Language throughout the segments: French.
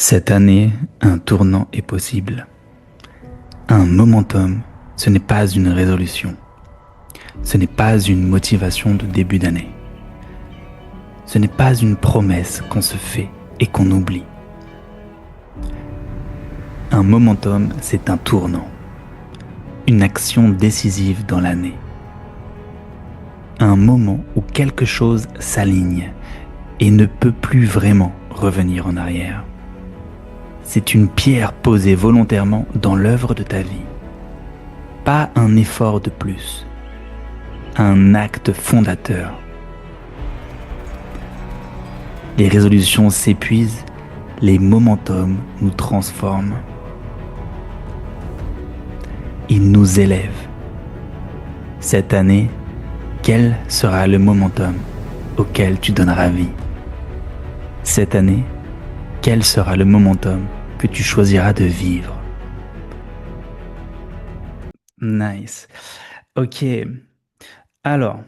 Cette année, un tournant est possible. Un momentum, ce n'est pas une résolution. Ce n'est pas une motivation de début d'année. Ce n'est pas une promesse qu'on se fait et qu'on oublie. Un momentum, c'est un tournant. Une action décisive dans l'année. Un moment où quelque chose s'aligne et ne peut plus vraiment revenir en arrière. C'est une pierre posée volontairement dans l'œuvre de ta vie. Pas un effort de plus. Un acte fondateur. Les résolutions s'épuisent, les momentum nous transforment. Ils nous élèvent. Cette année, quel sera le momentum auquel tu donneras vie? Cette année, quel sera le momentum que tu choisiras de vivre? Nice. Ok. Alors,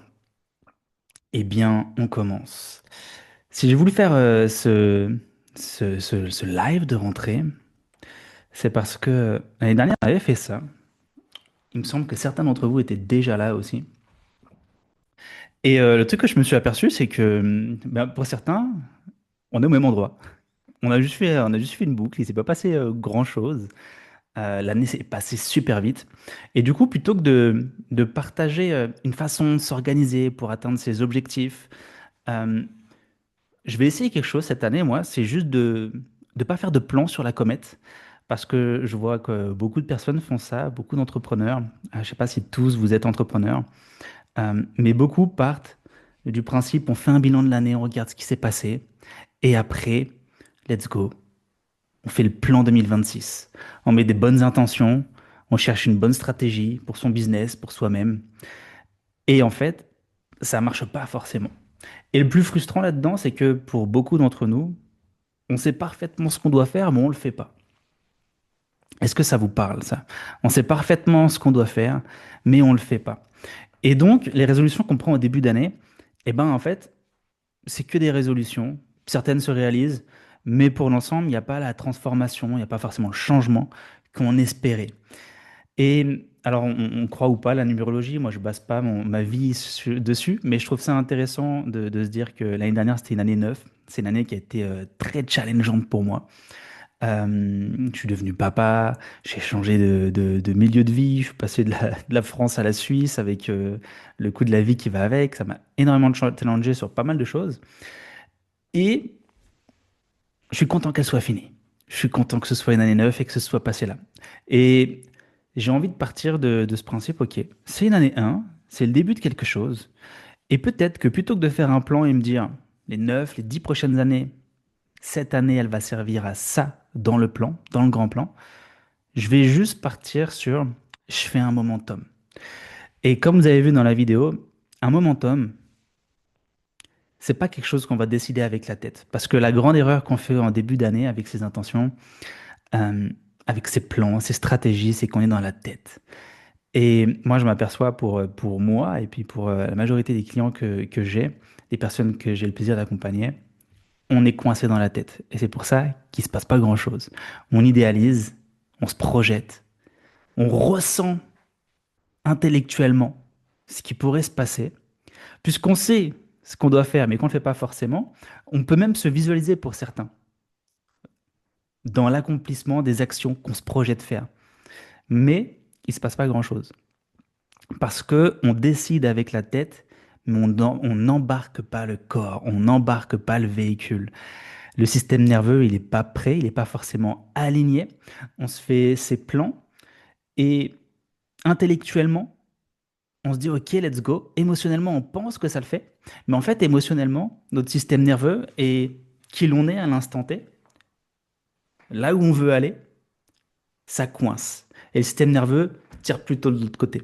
eh bien, on commence. Si j'ai voulu faire ce live de rentrée, c'est parce que l'année dernière, on avait fait ça. Il me semble que certains d'entre vous étaient déjà là aussi. Et le truc que je me suis aperçu, c'est que ben, pour certains, on est au même endroit. On a juste fait une boucle, il s'est pas passé grand-chose. L'année s'est passée super vite. Et du coup, plutôt que de partager une façon de s'organiser pour atteindre ses objectifs, euh, je vais essayer quelque chose cette année, moi, c'est juste de ne pas faire de plan sur la comète. Parce que je vois que beaucoup de personnes font ça, beaucoup d'entrepreneurs. Je ne sais pas si tous vous êtes entrepreneurs. Mais beaucoup partent du principe, on fait un bilan de l'année, on regarde ce qui s'est passé, et après, let's go. On fait le plan 2026. On met des bonnes intentions, on cherche une bonne stratégie pour son business, pour soi-même. Et en fait, ça marche pas forcément. Et le plus frustrant là-dedans, c'est que pour beaucoup d'entre nous, on sait parfaitement ce qu'on doit faire, mais on le fait pas. Est-ce que ça vous parle, ça? On sait parfaitement ce qu'on doit faire, mais on le fait pas. Et donc, les résolutions qu'on prend au début d'année, eh ben, en fait, c'est que des résolutions. Certaines se réalisent, mais pour l'ensemble, il n'y a pas la transformation, il n'y a pas forcément le changement qu'on espérait. Et alors, on croit ou pas la numérologie, moi je base pas ma vie dessus, mais je trouve ça intéressant de se dire que l'année dernière c'était une année neuve, c'est une année qui a été très challengeante pour moi. Je suis devenu papa, j'ai changé de milieu de vie, je suis passé de la France à la Suisse avec le coût de la vie qui va avec, ça m'a énormément challengé sur pas mal de choses. Et je suis content qu'elle soit finie. Je suis content que ce soit une année neuve et que ce soit passé là. Et j'ai envie de partir de ce principe, ok, c'est une année 1, c'est le début de quelque chose. Et peut-être que plutôt que de faire un plan et me dire, les 9, les 10 prochaines années, cette année, elle va servir à ça dans le plan, dans le grand plan, je vais juste partir sur, je fais un momentum. Et comme vous avez vu dans la vidéo, un momentum, c'est pas quelque chose qu'on va décider avec la tête. Parce que la grande erreur qu'on fait en début d'année avec ses intentions, euh, avec ses plans, ses stratégies, c'est qu'on est dans la tête. Et moi, je m'aperçois pour moi et puis pour la majorité des clients que j'ai, des personnes que j'ai le plaisir d'accompagner, on est coincé dans la tête. Et c'est pour ça qu'il ne se passe pas grand-chose. On idéalise, on se projette, on ressent intellectuellement ce qui pourrait se passer, puisqu'on sait ce qu'on doit faire, mais qu'on ne le fait pas forcément, on peut même se visualiser pour certains dans l'accomplissement des actions qu'on se projette faire. Mais il ne se passe pas grand-chose. Parce que on décide avec la tête, mais on n'embarque pas le corps, on n'embarque pas le véhicule. Le système nerveux, il n'est pas prêt, il n'est pas forcément aligné. On se fait ses plans et intellectuellement, on se dit OK, let's go. Émotionnellement, on pense que ça le fait, mais en fait, émotionnellement, notre système nerveux et qui l'on est à l'instant T, là où on veut aller, ça coince. Et le système nerveux tire plutôt de l'autre côté.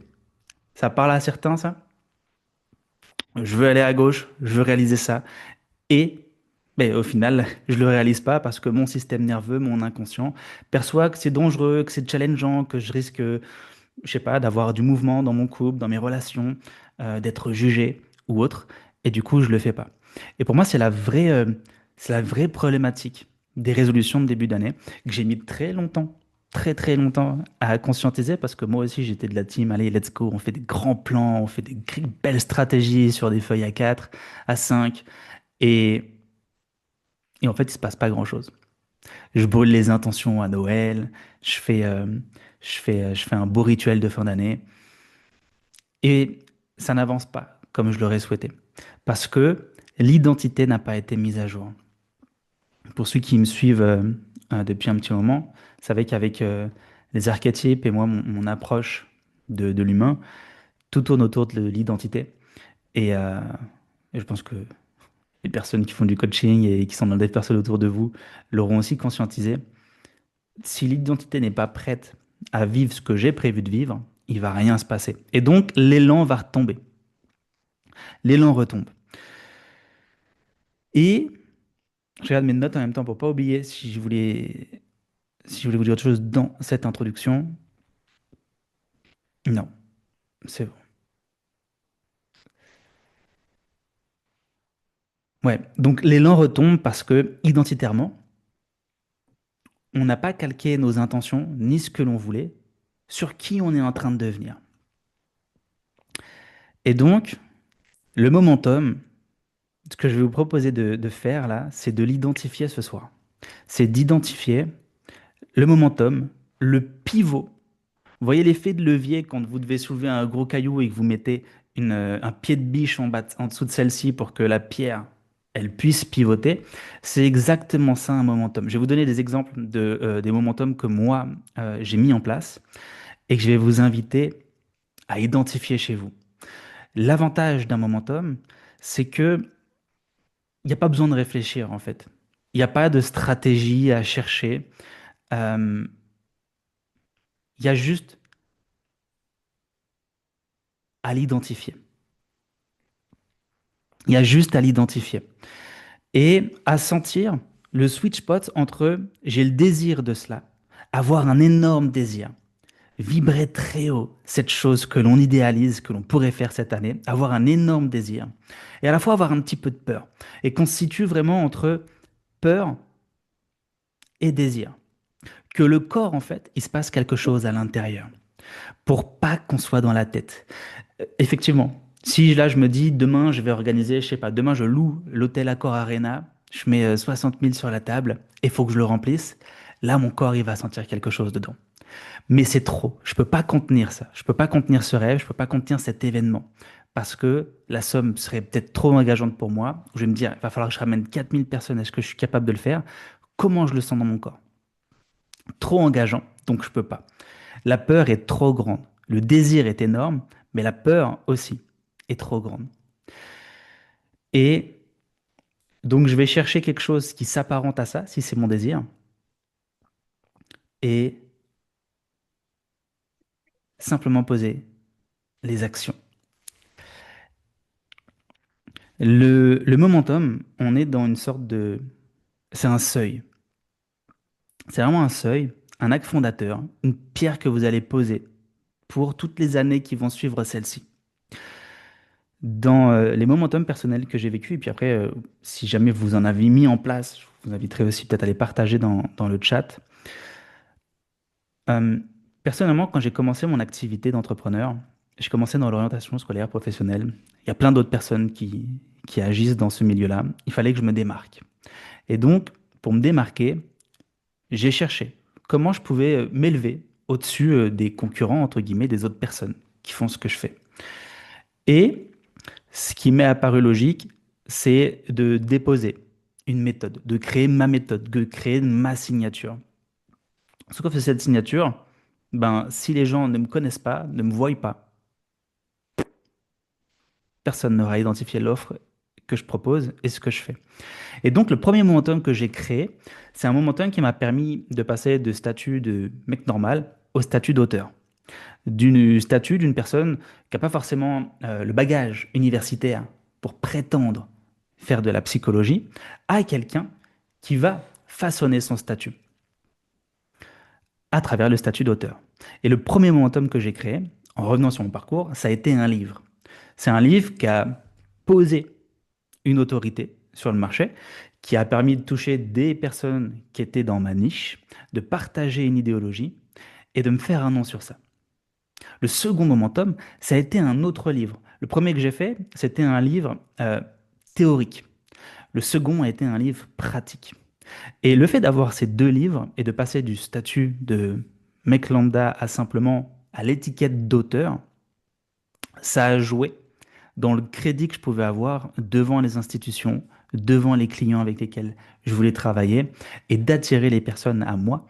Ça parle à certains, ça? Je veux aller à gauche, je veux réaliser ça. Et ben, au final, je le réalise pas parce que mon système nerveux, mon inconscient, perçoit que c'est dangereux, que c'est challengeant, que je risque, je sais pas, d'avoir du mouvement dans mon couple, dans mes relations, d'être jugé ou autre. Et du coup, je le fais pas. Et pour moi, c'est la vraie problématique des résolutions de début d'année que j'ai mis très longtemps, très très longtemps à conscientiser parce que moi aussi j'étais de la team, allez, let's go, on fait des grands plans, on fait des belles stratégies sur des feuilles A4, A5 et, et en fait il se passe pas grand-chose. Je brûle les intentions à Noël, je fais, je fais un beau rituel de fin d'année et ça n'avance pas comme je l'aurais souhaité parce que l'identité n'a pas été mise à jour. Pour ceux qui me suivent depuis un petit moment, vous savez qu'avec les archétypes et moi, mon approche de l'humain, tout tourne autour de l'identité. Et, euh, et je pense que les personnes qui font du coaching et qui sont dans des personnes autour de vous l'auront aussi conscientisé. Si l'identité n'est pas prête à vivre ce que j'ai prévu de vivre, il va rien se passer. Et donc, l'élan va retomber. L'élan retombe. Et je regarde mes notes en même temps pour pas oublier si je voulais vous dire autre chose dans cette introduction. Non, c'est bon. Ouais, donc l'élan retombe parce que, identitairement, on n'a pas calqué nos intentions ni ce que l'on voulait sur qui on est en train de devenir. Et donc, le momentum, ce que je vais vous proposer de faire là, c'est de l'identifier ce soir. C'est d'identifier le momentum, le pivot. Vous voyez l'effet de levier quand vous devez soulever un gros caillou et que vous mettez un pied de biche en dessous de celle-ci pour que la pierre, elle puisse pivoter. C'est exactement ça un momentum. Je vais vous donner des exemples des momentum que moi, j'ai mis en place et que je vais vous inviter à identifier chez vous. L'avantage d'un momentum, c'est que il n'y a pas besoin de réfléchir en fait. Il n'y a pas de stratégie à chercher. Euh, il y a juste à l'identifier. Il y a juste à l'identifier. Et à sentir le sweet spot entre j'ai le désir de cela, avoir un énorme désir, vibrer très haut cette chose que l'on idéalise, que l'on pourrait faire cette année, avoir un énorme désir, et à la fois avoir un petit peu de peur, et qu'on se situe vraiment entre peur et désir. Que le corps, en fait, il se passe quelque chose à l'intérieur, pour pas qu'on soit dans la tête. Effectivement, si là je me dis demain je vais organiser, je sais pas, demain je loue l'hôtel Accor Arena, je mets 60 000 sur la table et il faut que je le remplisse, là mon corps il va sentir quelque chose dedans. Mais c'est trop, je peux pas contenir ça, je peux pas contenir ce rêve, je peux pas contenir cet événement parce que la somme serait peut-être trop engageante pour moi. Je vais me dire, il va falloir que je ramène 4000 personnes, est-ce que je suis capable de le faire? Comment je le sens dans mon corps? Trop engageant, donc je peux pas. La peur est trop grande. Le désir est énorme, mais la peur aussi est trop grande. Et donc, je vais chercher quelque chose qui s'apparente à ça, si c'est mon désir, et simplement poser les actions. Le momentum, on est dans une sorte de... C'est un seuil. C'est vraiment un seuil, un acte fondateur, une pierre que vous allez poser pour toutes les années qui vont suivre celle-ci. Dans les momentum personnels que j'ai vécu, et puis après, si jamais vous en avez mis en place, je vous inviterai aussi peut-être à les partager dans le chat. Euh, Personnellement, quand j'ai commencé mon activité d'entrepreneur, j'ai commencé dans l'orientation scolaire professionnelle. Il y a plein d'autres personnes qui agissent dans ce milieu-là. Il fallait que je me démarque. Et donc, pour me démarquer, j'ai cherché comment je pouvais m'élever au-dessus des concurrents, entre guillemets, des autres personnes qui font ce que je fais. Et ce qui m'est apparu logique, c'est de déposer une méthode, de créer ma méthode, de créer ma signature. Ce que fait cette signature, ben, si les gens ne me connaissent pas, ne me voient pas, personne n'aura identifié l'offre que je propose et ce que je fais. Et donc, le premier momentum que j'ai créé, c'est un momentum qui m'a permis de passer de statut de mec normal au statut d'auteur. Du statut d'une personne qui n'a pas forcément le bagage universitaire pour prétendre faire de la psychologie, à quelqu'un qui va façonner son statut à travers le statut d'auteur. Et le premier momentum que j'ai créé, en revenant sur mon parcours, ça a été un livre. C'est un livre qui a posé une autorité sur le marché, qui a permis de toucher des personnes qui étaient dans ma niche, de partager une idéologie et de me faire un nom sur ça. Le second momentum, ça a été un autre livre. Le premier que j'ai fait, c'était un livre théorique. Le second a été un livre pratique. Et le fait d'avoir ces deux livres et de passer du statut de mec lambda à simplement à l'étiquette d'auteur, ça a joué dans le crédit que je pouvais avoir devant les institutions, devant les clients avec lesquels je voulais travailler et d'attirer les personnes à moi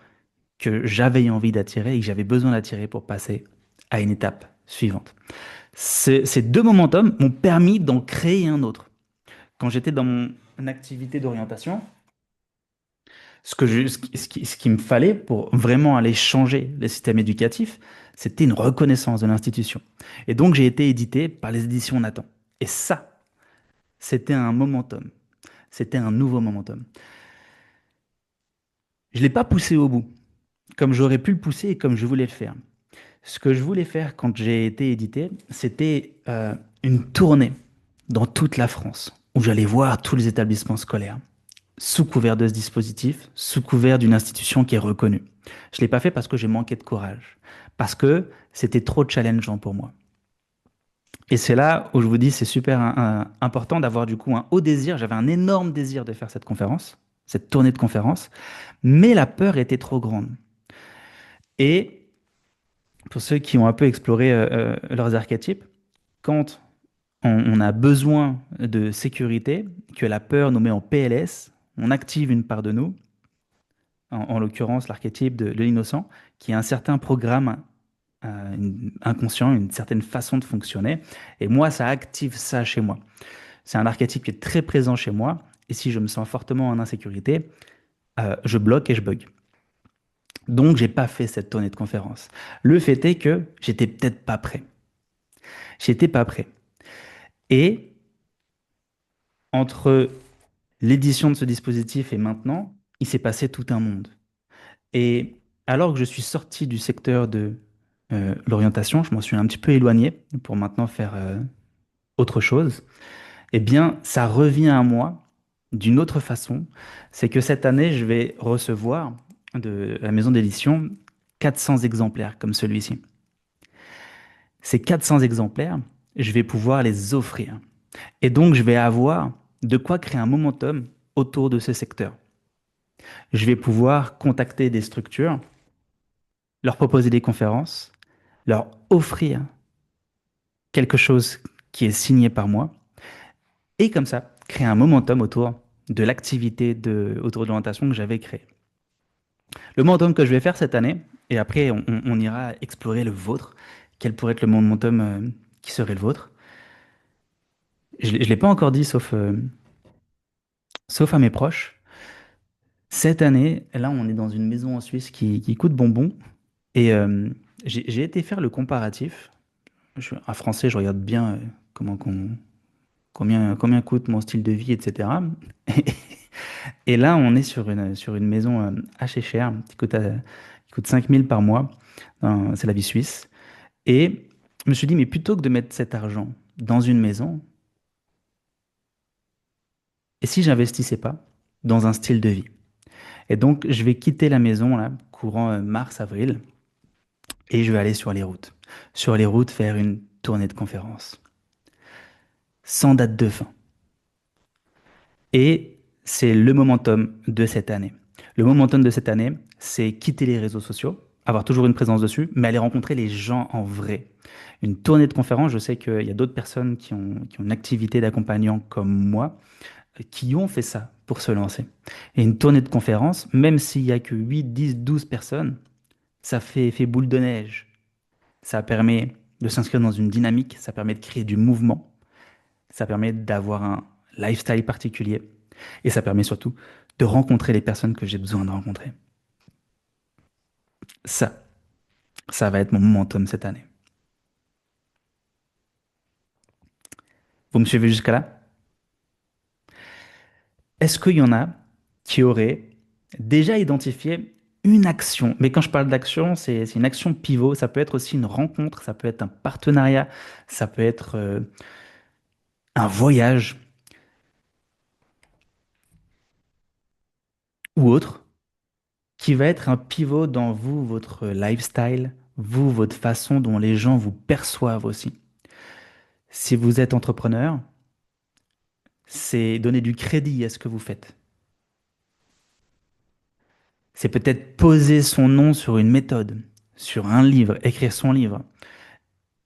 que j'avais envie d'attirer et que j'avais besoin d'attirer pour passer à une étape suivante. Ces deux momentum m'ont permis d'en créer un autre. Quand j'étais dans mon activité d'orientation, ce qui me fallait pour vraiment aller changer le système éducatif, c'était une reconnaissance de l'institution. Et donc j'ai été édité par les éditions Nathan. Et ça, c'était un momentum. C'était un nouveau momentum. Je ne l'ai pas poussé au bout, comme j'aurais pu le pousser et comme je voulais le faire. Ce que je voulais faire quand j'ai été édité, c'était une tournée dans toute la France, où j'allais voir tous les établissements scolaires, sous couvert de ce dispositif, sous couvert d'une institution qui est reconnue. Je ne l'ai pas fait parce que j'ai manqué de courage, parce que c'était trop challengeant pour moi. Et c'est là où je vous dis, c'est super important d'avoir du coup un haut désir. J'avais un énorme désir de faire cette conférence, cette tournée de conférences, mais la peur était trop grande. Et pour ceux qui ont un peu exploré leurs archétypes, quand on a besoin de sécurité, que la peur nous met en PLS, on active une part de nous, en l'occurrence l'archétype de l'innocent, qui a un certain programme inconscient, une certaine façon de fonctionner. Et moi, ça active ça chez moi. C'est un archétype qui est très présent chez moi. Et si je me sens fortement en insécurité, je bloque et je bug. Donc, j'ai pas fait cette tournée de conférence. Le fait est que j'étais peut-être pas prêt. J'étais pas prêt. Et entre l'édition de ce dispositif et maintenant, il s'est passé tout un monde. Et alors que je suis sorti du secteur de l'orientation, je m'en suis un petit peu éloigné pour maintenant faire autre chose. Eh bien, ça revient à moi d'une autre façon. C'est que cette année, je vais recevoir de la maison d'édition 400 exemplaires comme celui-ci. Ces 400 exemplaires, je vais pouvoir les offrir. Et donc, je vais avoir de quoi créer un momentum autour de ce secteur. Je vais pouvoir contacter des structures, leur proposer des conférences, leur offrir quelque chose qui est signé par moi, et comme ça, créer un momentum autour de l'activité autour de l'orientation que j'avais créée. Le momentum que je vais faire cette année, et après on ira explorer le vôtre, quel pourrait être le momentum qui serait le vôtre. Je ne l'ai pas encore dit, sauf à mes proches. Cette année, là, on est dans une maison en Suisse qui coûte bonbon. Et j'ai été faire le comparatif. Je suis un Français, je regarde bien comment combien coûte mon style de vie, etc. Et là, on est sur une maison assez chère, qui coûte 5 000 par mois. C'est la vie suisse. Et je me suis dit, mais plutôt que de mettre cet argent dans une maison, et si j'investissais pas dans un style de vie? Et donc, je vais quitter la maison, là, courant mars-avril, et je vais aller sur les routes. Sur les routes, faire une tournée de conférences. Sans date de fin. Et c'est le momentum de cette année. Le momentum de cette année, c'est quitter les réseaux sociaux, avoir toujours une présence dessus, mais aller rencontrer les gens en vrai. Une tournée de conférences, je sais qu'il y a d'autres personnes qui ont une activité d'accompagnant comme moi, qui ont fait ça pour se lancer. Et une tournée de conférences, même s'il y a que 8, 10, 12 personnes, ça fait effet boule de neige. Ça permet de s'inscrire dans une dynamique, ça permet de créer du mouvement, ça permet d'avoir un lifestyle particulier. Et ça permet surtout de rencontrer les personnes que j'ai besoin de rencontrer. Ça, ça va être mon momentum cette année. Vous me suivez jusqu'à là? Est-ce qu'il y en a qui auraient déjà identifié une action? Mais quand je parle d'action, c'est une action pivot. Ça peut être aussi une rencontre, ça peut être un partenariat, ça peut être un voyage ou autre, qui va être un pivot dans vous, votre lifestyle, vous, votre façon dont les gens vous perçoivent aussi. Si vous êtes entrepreneur, c'est donner du crédit à ce que vous faites. C'est peut-être poser son nom sur une méthode, sur un livre, écrire son livre.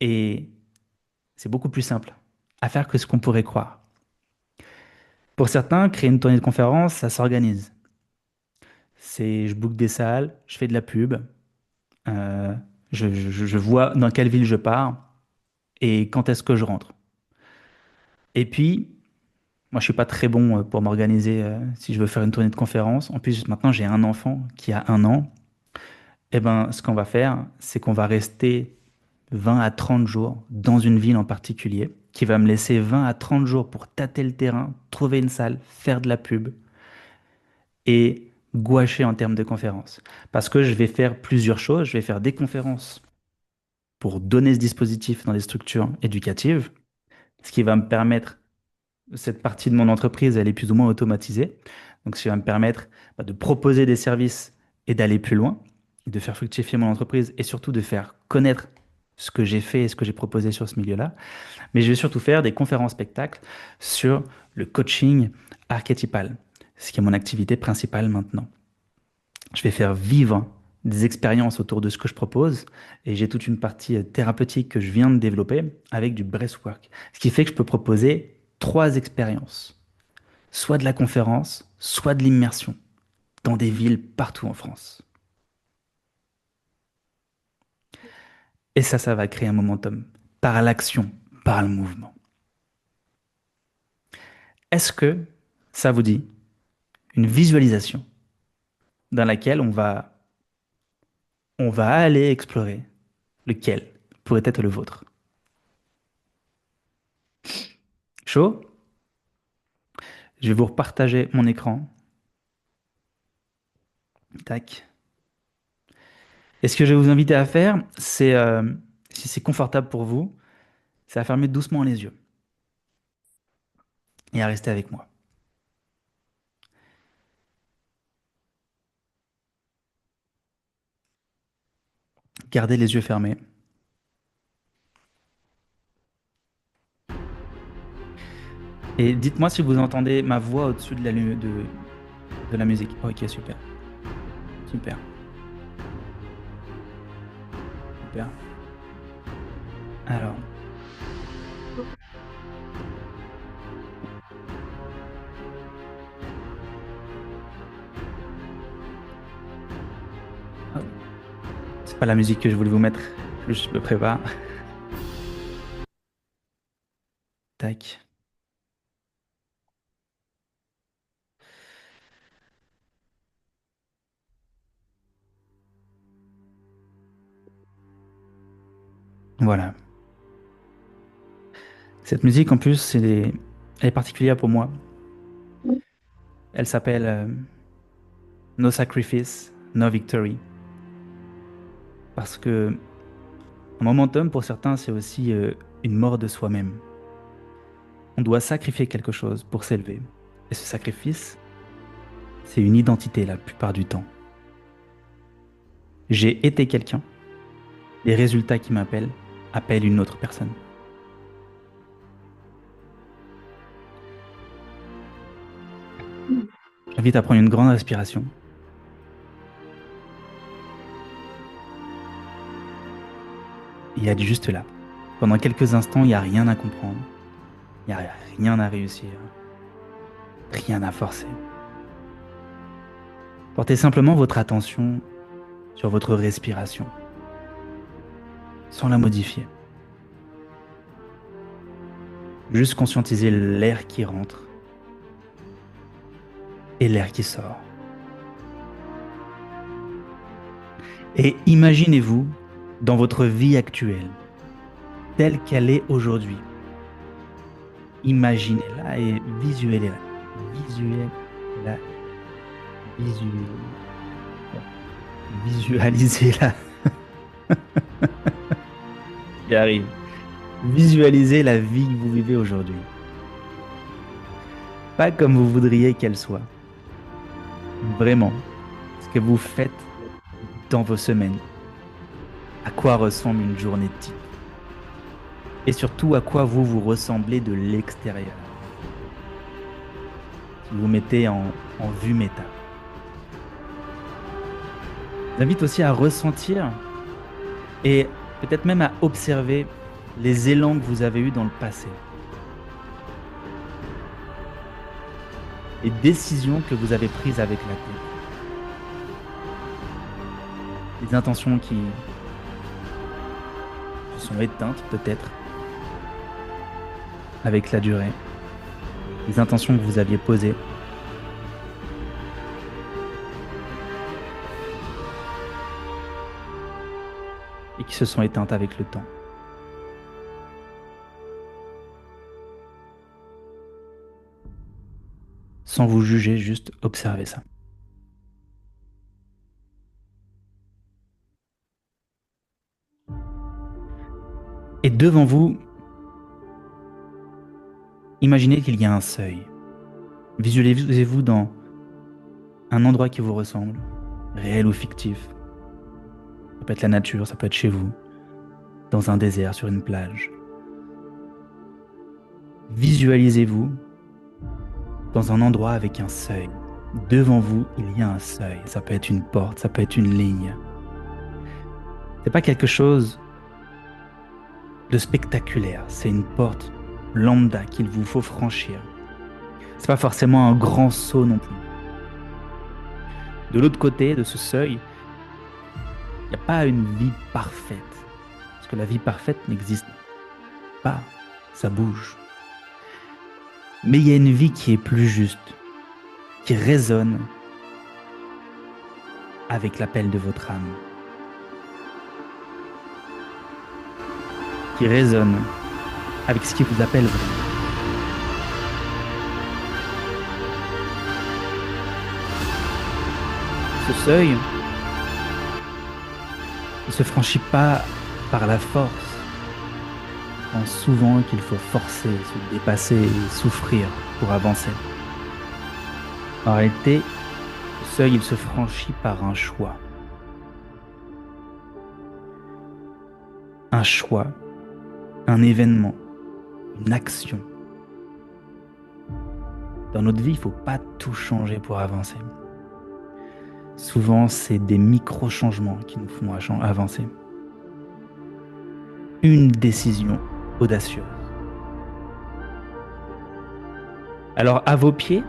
Et c'est beaucoup plus simple à faire que ce qu'on pourrait croire. Pour certains, créer une tournée de conférence, ça s'organise. C'est je book des salles, je fais de la pub, euh, je vois dans quelle ville je pars et quand est-ce que je rentre. Et puis, moi, je suis pas très bon pour m'organiser si je veux faire une tournée de conférence. En plus, maintenant, j'ai un enfant qui a 1 an. Eh ben, ce qu'on va faire, c'est qu'on va rester 20 à 30 jours dans une ville en particulier, qui va me laisser 20 à 30 jours pour tâter le terrain, trouver une salle, faire de la pub et gouacher en termes de conférences. Parce que je vais faire plusieurs choses. Je vais faire des conférences pour donner ce dispositif dans des structures éducatives, ce qui va me permettre, cette partie de mon entreprise, elle est plus ou moins automatisée. Donc, ce qui va me permettre de proposer des services et d'aller plus loin, de faire fructifier mon entreprise et surtout de faire connaître ce que j'ai fait et ce que j'ai proposé sur ce milieu-là. Mais je vais surtout faire des conférences spectacles sur le coaching archétypal, ce qui est mon activité principale maintenant. Je vais faire vivre des expériences autour de ce que je propose et j'ai toute une partie thérapeutique que je viens de développer avec du breathwork. Ce qui fait que je peux proposer 3 expériences, soit de la conférence, soit de l'immersion, dans des villes partout en France. Et ça va créer un momentum par l'action, par le mouvement. Est-ce que ça vous dit une visualisation dans laquelle on va aller explorer lequel pourrait être le vôtre? Chaud? Je vais vous repartager mon écran. Tac. Et ce que je vais vous inviter à faire, c'est, si c'est confortable pour vous, c'est à fermer doucement les yeux et à rester avec moi. Gardez les yeux fermés. Et dites-moi si vous entendez ma voix au-dessus de la musique. Ok, super. Super. Super. Alors, hop, c'est pas la musique que je voulais vous mettre. Je me prépare. Tac. Voilà. Cette musique, en plus, elle est particulière pour moi. Elle s'appelle No Sacrifice, No Victory. Parce que un momentum, pour certains, c'est aussi une mort de soi-même. On doit sacrifier quelque chose pour s'élever. Et ce sacrifice, c'est une identité la plupart du temps. J'ai été quelqu'un, les résultats qui m'appellent appellent une autre personne. J'invite à prendre une grande respiration. Il y a juste là. Pendant quelques instants, il n'y a rien à comprendre. Il n'y a rien à réussir. Rien à forcer. Portez simplement votre attention sur votre respiration, sans la modifier. Juste conscientiser l'air qui rentre et l'air qui sort. Et imaginez-vous dans votre vie actuelle, telle qu'elle est aujourd'hui. Imaginez-la et visualisez-la. Visualisez-la. Visualisez-la. J'y arrive. Visualisez la vie que vous vivez aujourd'hui. Pas comme vous voudriez qu'elle soit. vraiment ce que vous faites dans vos semaines, à quoi ressemble une journée type, et surtout à quoi vous vous ressemblez de l'extérieur, si vous vous mettez en vue méta. Je vous invite aussi à ressentir et peut-être même à observer les élans que vous avez eus dans le passé, les décisions que vous avez prises avec la tête, les intentions qui se sont éteintes peut-être avec la durée, les intentions que vous aviez posées, et qui se sont éteintes avec le temps. Sans vous juger, juste observez ça. Et devant vous, imaginez qu'il y a un seuil. Visualisez-vous dans un endroit qui vous ressemble, réel ou fictif. Ça peut être la nature, ça peut être chez vous, dans un désert, sur une plage. Visualisez-vous dans un endroit avec un seuil. Devant vous, il y a un seuil. Ça peut être une porte, ça peut être une ligne. C'est pas quelque chose de spectaculaire. C'est une porte lambda qu'il vous faut franchir. C'est pas forcément un grand saut non plus. De l'autre côté de ce seuil, il n'y a pas une vie parfaite. Parce que la vie parfaite n'existe pas. Ça bouge. Mais il y a une vie qui est plus juste, qui résonne avec l'appel de votre âme, qui résonne avec ce qui vous appelle vraiment. Ce seuil ne se franchit pas par la force. On pense souvent qu'il faut forcer, se dépasser et souffrir pour avancer. En réalité, ce seuil, il se franchit par un choix. Un choix, un événement, une action. Dans notre vie, il ne faut pas tout changer pour avancer. Souvent, c'est des micro-changements qui nous font avancer. Une décision audacieuse. Alors, à vos pieds,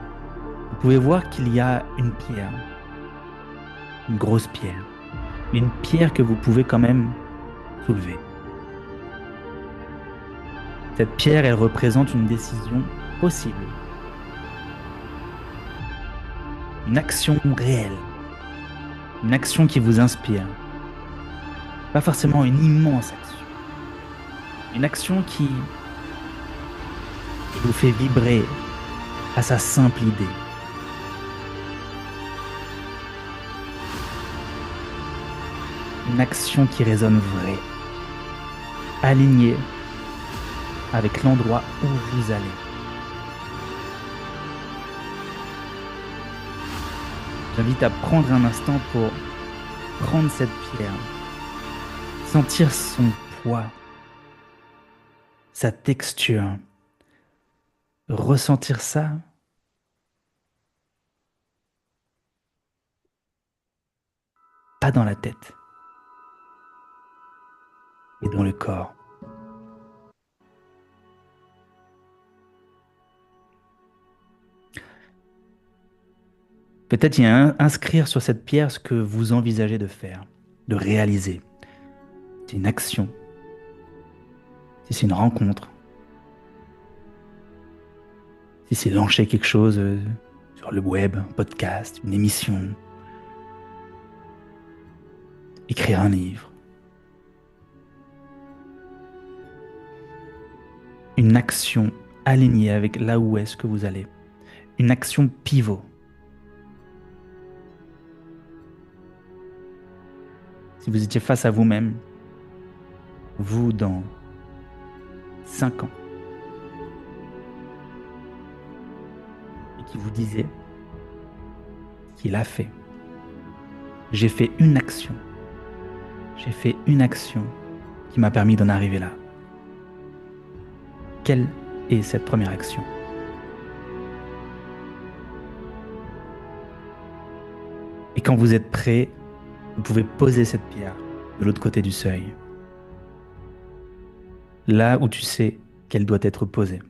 vous pouvez voir qu'il y a une pierre, une grosse pierre, une pierre que vous pouvez quand même soulever. Cette pierre, elle représente une décision possible, une action réelle, une action qui vous inspire, pas forcément une immense action, une action qui vous fait vibrer à sa simple idée. Une action qui résonne vraie, alignée avec l'endroit où vous allez. J'invite à prendre un instant pour prendre cette pierre, sentir son poids, sa texture, ressentir ça. Pas dans la tête, mais dans le corps. Peut-être y a inscrire sur cette pierre ce que vous envisagez de faire, de réaliser. C'est une action, si c'est une rencontre, si c'est lancer quelque chose sur le web, un podcast, une émission, écrire un livre. Une action alignée avec là où est-ce que vous allez. Une action pivot. Si vous étiez face à vous-même, vous dans 5 ans, et qui vous disait qu'il a fait. J'ai fait une action. J'ai fait une action qui m'a permis d'en arriver là. Quelle est cette première action? Et quand vous êtes prêt, vous pouvez poser cette pierre de l'autre côté du seuil, là où tu sais qu'elle doit être posée.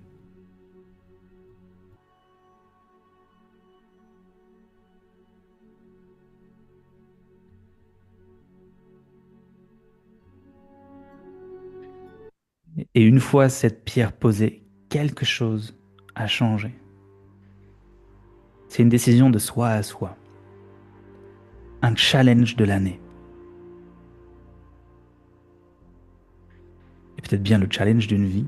Et une fois cette pierre posée, quelque chose a changé. C'est une décision de soi à soi, un challenge de l'année. Et peut-être bien le challenge d'une vie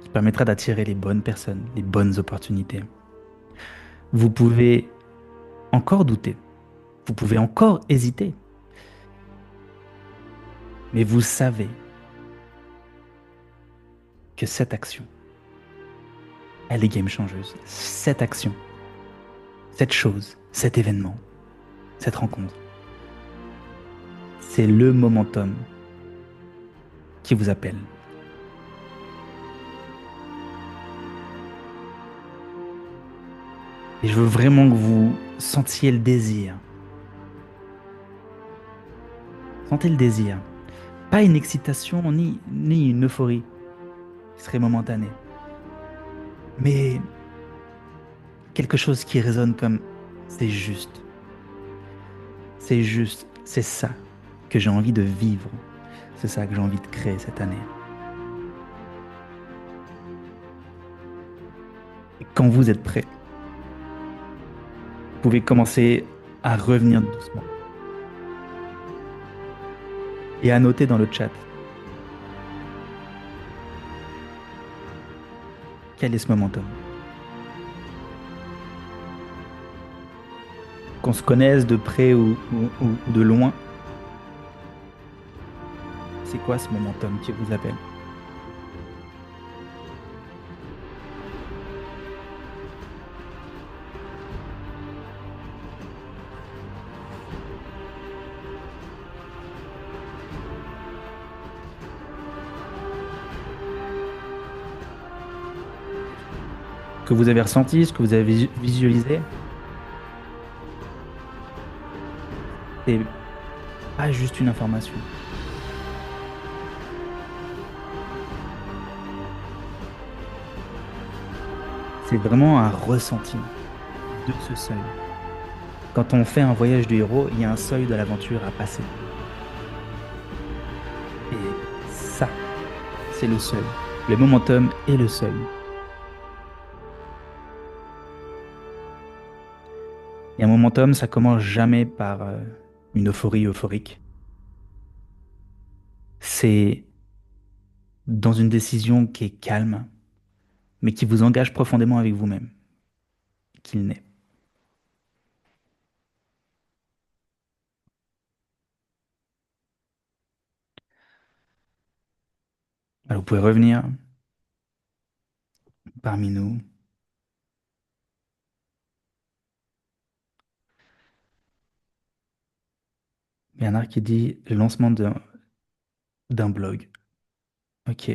qui permettra d'attirer les bonnes personnes, les bonnes opportunités. Vous pouvez encore douter, vous pouvez encore hésiter, mais vous savez que cette action, elle est game changeuse. Cette action, cette chose, cet événement, cette rencontre, c'est le momentum qui vous appelle. Et je veux vraiment que vous sentiez le désir. Sentez le désir. Pas une excitation ni une euphorie qui serait momentanée, mais quelque chose qui résonne comme c'est juste, c'est juste, c'est ça que j'ai envie de vivre, c'est ça que j'ai envie de créer cette année. Et quand vous êtes prêt, vous pouvez commencer à revenir doucement et à noter dans le chat quel est ce momentum. Qu'on se connaisse de près ou de loin, c'est quoi ce momentum qui vous appelle? Que vous avez ressenti, ce que vous avez visualisé, c'est pas juste une information. C'est vraiment un ressenti de ce seuil. Quand on fait un voyage de héros, il y a un seuil de l'aventure à passer. Et ça, c'est le seuil. Le momentum est le seuil. Et un momentum, ça commence jamais par une euphorie euphorique. C'est dans une décision qui est calme, mais qui vous engage profondément avec vous-même, qu'il naît. Alors, vous pouvez revenir parmi nous. Bernard qui dit le lancement d'un blog. Ok.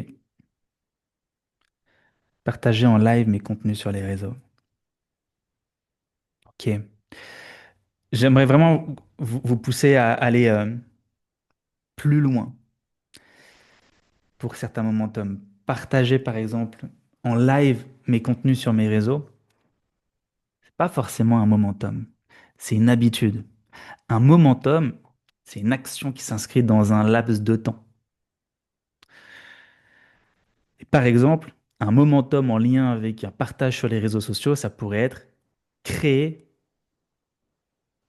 Partager en live mes contenus sur les réseaux. Ok. J'aimerais vraiment vous pousser à aller plus loin pour certains momentum. Partager, par exemple, en live mes contenus sur mes réseaux, c'est pas forcément un momentum. C'est une habitude. Un momentum, c'est une action qui s'inscrit dans un laps de temps. Et par exemple, un momentum en lien avec un partage sur les réseaux sociaux, ça pourrait être créer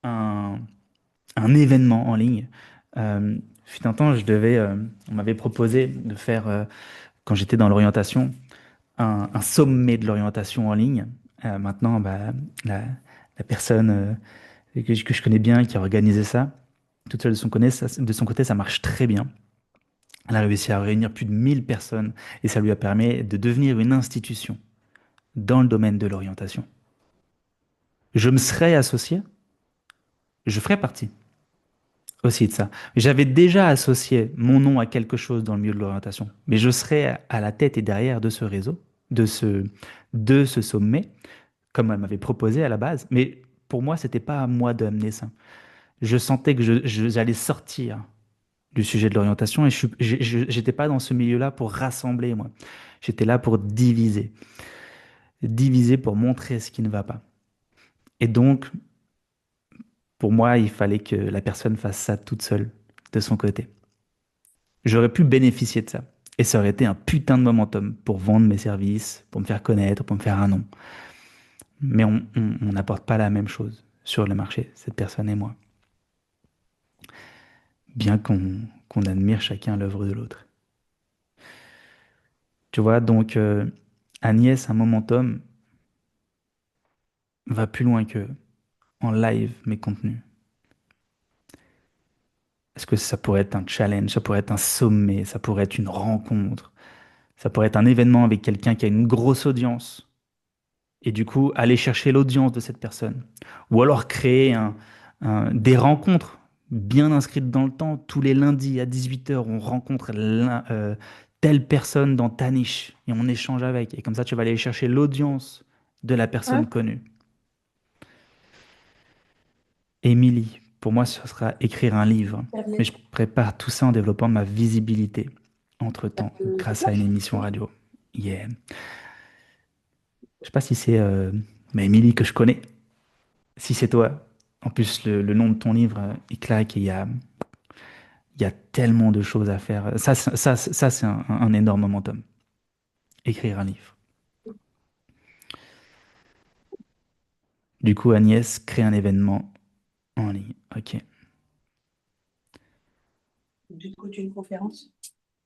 un, un événement en ligne. Fut un temps, on m'avait proposé de faire, quand j'étais dans l'orientation, un sommet de l'orientation en ligne. Maintenant, bah, la personne que je connais bien qui a organisé ça, toute seule de son côté, ça marche très bien. Elle a réussi à réunir plus de 1000 personnes et ça lui a permis de devenir une institution dans le domaine de l'orientation. Je me serais associé, je ferais partie aussi de ça. J'avais déjà associé mon nom à quelque chose dans le milieu de l'orientation, mais je serais à la tête et derrière de ce réseau, de ce, de ce sommet, comme elle m'avait proposé à la base. Mais pour moi, c'était pas à moi d'amener ça. Je sentais que j'allais sortir du sujet de l'orientation et j'étais pas dans ce milieu-là pour rassembler, moi. J'étais là pour diviser. Diviser pour montrer ce qui ne va pas. Et donc, pour moi, il fallait que la personne fasse ça toute seule, de son côté. J'aurais pu bénéficier de ça. Et ça aurait été un putain de momentum pour vendre mes services, pour me faire connaître, pour me faire un nom. Mais on n'apporte pas la même chose sur le marché, cette personne et moi. Bien qu'on admire chacun l'œuvre de l'autre. Tu vois, donc Agnès, un momentum, va plus loin que en live mes contenus. Est-ce que ça pourrait être un challenge, ça pourrait être un sommet, ça pourrait être une rencontre, ça pourrait être un événement avec quelqu'un qui a une grosse audience et du coup aller chercher l'audience de cette personne. Ou alors créer des rencontres bien inscrites dans le temps. Tous les lundis à 18 h, on rencontre telle personne dans ta niche et on échange avec. Et comme ça, tu vas aller chercher l'audience de la Ouais, personne connue. Émilie, pour moi, ce sera écrire un livre. Mais je prépare tout ça en développant ma visibilité entre-temps, grâce à une émission radio. Yeah. Je sais pas si c'est mais Émilie que je connais. Si c'est toi, en plus le nom de ton livre, il claque et il y a tellement de choses à faire. Ça c'est un énorme momentum. Écrire un livre. Du coup, Agnès crée un événement en ligne. Ok. du coup, une conférence.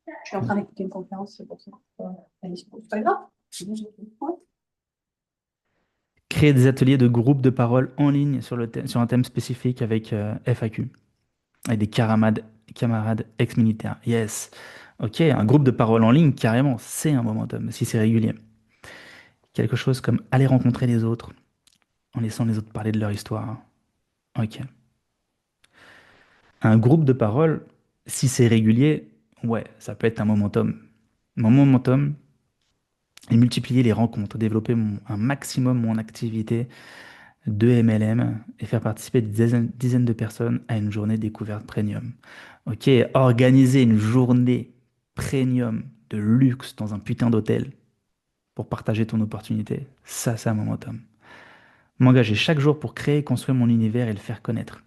Je suis en train d'écouter une conférence, c'est pour ça. C'est pas grave. Ouais. Créer des ateliers de groupe de parole en ligne sur un thème spécifique avec FAQ, avec des camarades ex-militaires. Yes. Ok, un groupe de parole en ligne, carrément, c'est un momentum, si c'est régulier. Quelque chose comme aller rencontrer les autres, en laissant les autres parler de leur histoire. Ok. Un groupe de parole, si c'est régulier, ouais, ça peut être un momentum. Mon momentum est multiplier les rencontres, développer un maximum mon activité de MLM et faire participer des dizaines de personnes à une journée découverte premium. Ok, organiser une journée premium de luxe dans un putain d'hôtel pour partager ton opportunité, ça, c'est un momentum. M'engager chaque jour pour créer et construire mon univers et le faire connaître.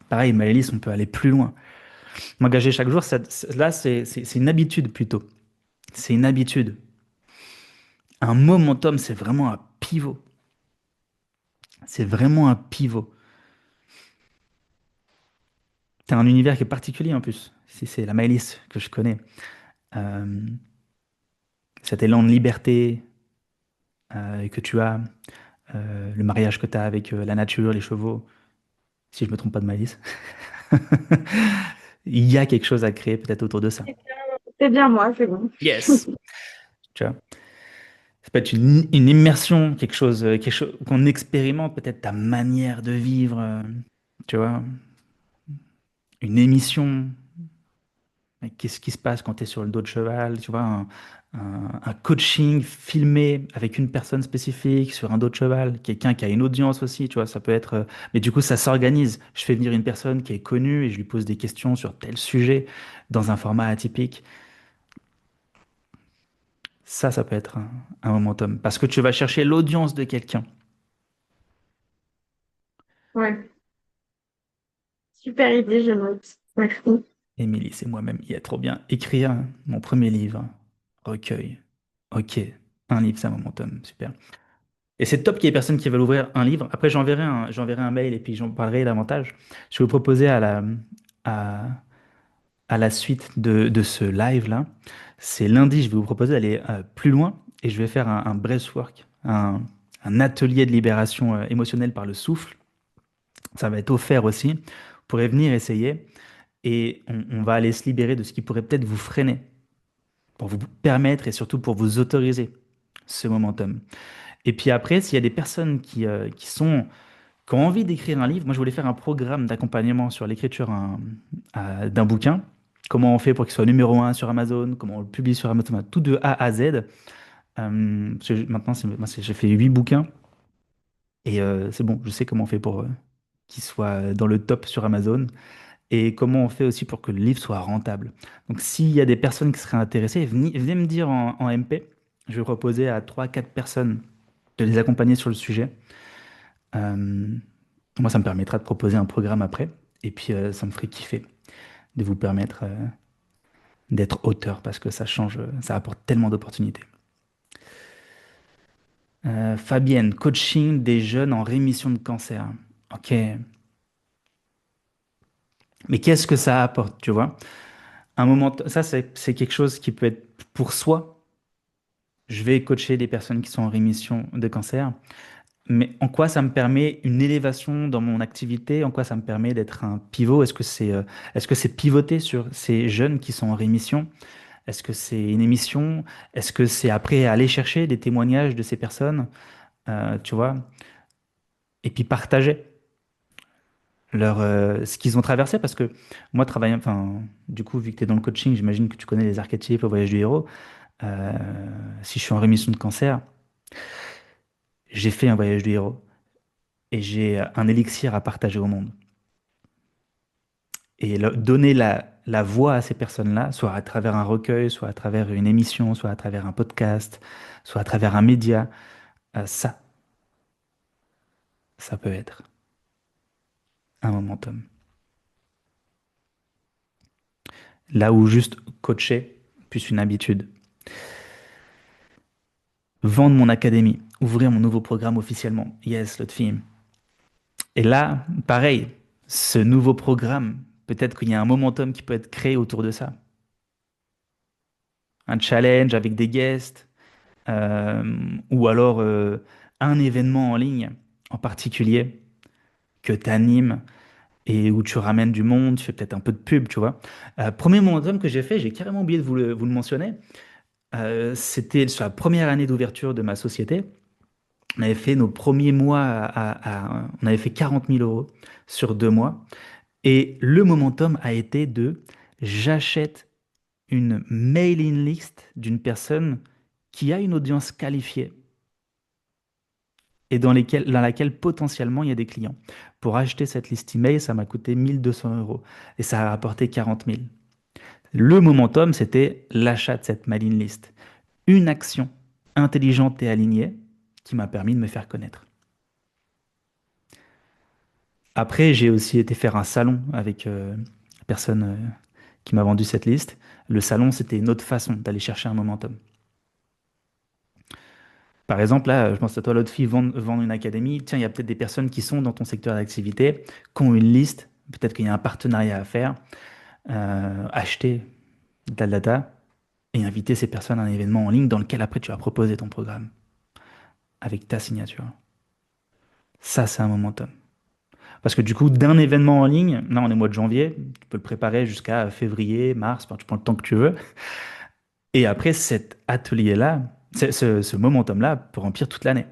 Pareil, Maëlys, on peut aller plus loin. M'engager chaque jour, là, c'est une habitude plutôt. C'est une habitude. Un momentum, c'est vraiment un pivot. C'est vraiment un pivot. T'as un univers qui est particulier en plus. Si c'est la Maëlys que je connais. Euh, Cet élan de liberté que tu as, le mariage que tu as avec la nature, les chevaux, si je me trompe pas de Maëlys. Il y a quelque chose à créer peut-être autour de ça. C'est bien moi, c'est bon. Yes. Tu vois, ça peut être une immersion, quelque chose qu'on expérimente, peut-être ta manière de vivre, tu vois, une émission. Mais qu'est-ce qui se passe quand tu es sur le dos de cheval, tu vois, un coaching filmé avec une personne spécifique sur un dos de cheval, quelqu'un qui a une audience aussi, tu vois, ça peut être... Mais du coup, ça s'organise. Je fais venir une personne qui est connue et je lui pose des questions sur tel sujet dans un format atypique. Ça peut être un momentum. Parce que tu vas chercher l'audience de quelqu'un. Ouais, super idée, je note. Merci. Émilie, c'est moi-même. Il est trop bien. Écrire mon premier livre, recueil. Ok, un livre, c'est un momentum. Super. Et c'est top qu'il y ait personne qui veulent ouvrir un livre. Après, j'enverrai un mail et puis j'en parlerai davantage. Je vais vous proposer à, à la suite de ce live-là. C'est lundi, je vais vous proposer d'aller plus loin et je vais faire un breathwork, un atelier de libération émotionnelle par le souffle. Ça va être offert aussi. Vous pourrez venir essayer et on va aller se libérer de ce qui pourrait peut-être vous freiner pour vous permettre et surtout pour vous autoriser ce momentum. Et puis après, s'il y a des personnes qui sont qui ont envie d'écrire un livre. Moi, je voulais faire un programme d'accompagnement sur l'écriture d'un bouquin. Comment on fait pour qu'il soit numéro un sur Amazon, comment on le publie sur Amazon, tout de A à Z. Parce que maintenant, j'ai fait 8 bouquins et c'est bon, je sais comment on fait pour qu'il soit dans le top sur Amazon et comment on fait aussi pour que le livre soit rentable. Donc, s'il y a des personnes qui seraient intéressées, venez me dire en MP. Je vais proposer à 3 4 personnes de les accompagner sur le sujet. Euh, Moi, ça me permettra de proposer un programme après. Et puis, ça me ferait kiffer de vous permettre d'être auteur parce que ça change, ça apporte tellement d'opportunités. Fabienne, coaching des jeunes en rémission de cancer. Ok. Mais qu'est-ce que ça apporte, tu vois? Un moment, ça, c'est quelque chose qui peut être pour soi. Je vais coacher des personnes qui sont en rémission de cancer. Mais en quoi ça me permet une élévation dans mon activité? En quoi ça me permet d'être un pivot? Est-ce que c'est pivoter sur ces jeunes qui sont en rémission? Est-ce que c'est une émission? Est-ce que c'est après aller chercher des témoignages de ces personnes, tu vois? Et puis partager ce qu'ils ont traversé? Parce que moi, enfin, du coup, vu que tu es dans le coaching, j'imagine que tu connais les archétypes, le voyage du héros. Euh, Si je suis en rémission de cancer, j'ai fait un voyage du héros et j'ai un élixir à partager au monde. Et donner la voix à ces personnes-là, soit à travers un recueil, soit à travers une émission, soit à travers un podcast, soit à travers un média, ça peut être un momentum. Là où juste coacher, plus une habitude. Vendre mon académie, ouvrir mon nouveau programme officiellement. Yes, l'autre film. Et là, pareil, ce nouveau programme, peut-être qu'il y a un momentum qui peut être créé autour de ça. Un challenge avec des guests, ou alors un événement en ligne en particulier que tu animes et où tu ramènes du monde, tu fais peut-être un peu de pub, tu vois. Premier momentum que j'ai fait, j'ai carrément oublié de vous le mentionner, c'était sur la première année d'ouverture de ma société. On avait fait nos premiers mois on avait fait 40 000 euros sur 2 mois. Et le momentum a été j'achète une mailing list d'une personne qui a une audience qualifiée et dans laquelle potentiellement il y a des clients. Pour acheter cette liste email, ça m'a coûté 1200 euros et ça a rapporté 40 000. Le momentum, c'était l'achat de cette mailing list. Une action intelligente et alignée qui m'a permis de me faire connaître. Après, j'ai aussi été faire un salon avec la personne qui m'a vendu cette liste. Le salon, c'était une autre façon d'aller chercher un momentum. Par exemple, là, je pense à toi, l'autre fille, vendre une académie. Tiens, il y a peut-être des personnes qui sont dans ton secteur d'activité, qui ont une liste. Peut-être qu'il y a un partenariat à faire. Acheter de la data et inviter ces personnes à un événement en ligne dans lequel après tu vas proposer ton programme avec ta signature. Ça, c'est un momentum. Parce que du coup, d'un événement en ligne, là on est au mois de janvier, tu peux le préparer jusqu'à février, mars, enfin, tu prends le temps que tu veux. Et après, cet atelier-là, ce momentum-là peut remplir toute l'année.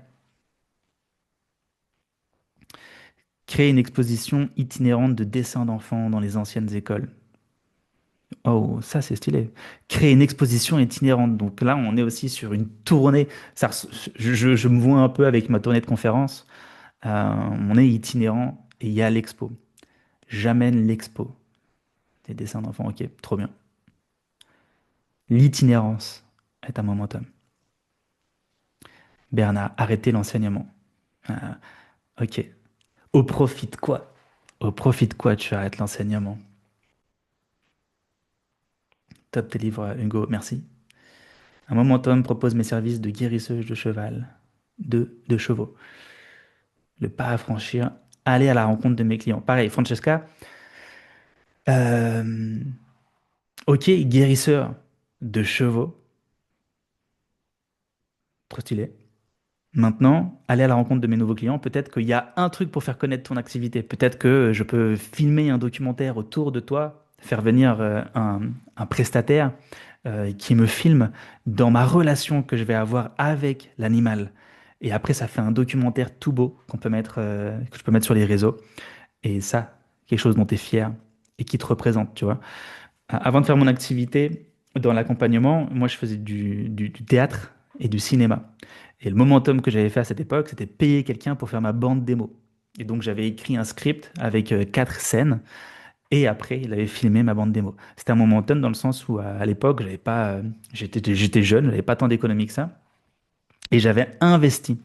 Créer une exposition itinérante de dessins d'enfants dans les anciennes écoles. Oh, ça c'est stylé. Créer une exposition itinérante. Donc là, on est aussi sur une tournée. Je me vois un peu avec ma tournée de conférence. On est itinérant et il y a l'expo. J'amène l'expo. Des dessins d'enfants, ok, trop bien. L'itinérance est un momentum. Bernard, arrêtez l'enseignement. Ah, ok. Au profit de quoi? Au profit de quoi tu arrêtes l'enseignement? Top tes livres, Hugo, merci. Un momentum propose mes services de guérisseuse de cheval, de chevaux. Le pas à franchir, aller à la rencontre de mes clients. Pareil, Francesca, euh, ok, guérisseur de chevaux, trop stylé. Maintenant, aller à la rencontre de mes nouveaux clients, peut-être qu'il y a un truc pour faire connaître ton activité. Peut-être que je peux filmer un documentaire autour de toi, faire venir un prestataire qui me filme dans ma relation que je vais avoir avec l'animal. Et après, ça fait un documentaire tout beau que je peux mettre sur les réseaux. Et ça, quelque chose dont tu es fier et qui te représente, tu vois. Avant de faire mon activité dans l'accompagnement, moi, je faisais du théâtre et du cinéma. Et le momentum que j'avais fait à cette époque, c'était payer quelqu'un pour faire ma bande démo. Et donc, j'avais écrit un script avec 4 scènes. Et après, il avait filmé ma bande démo. C'était un momentum dans le sens où, à l'époque, j'étais jeune, j'avais pas tant d'économie que ça. Et j'avais investi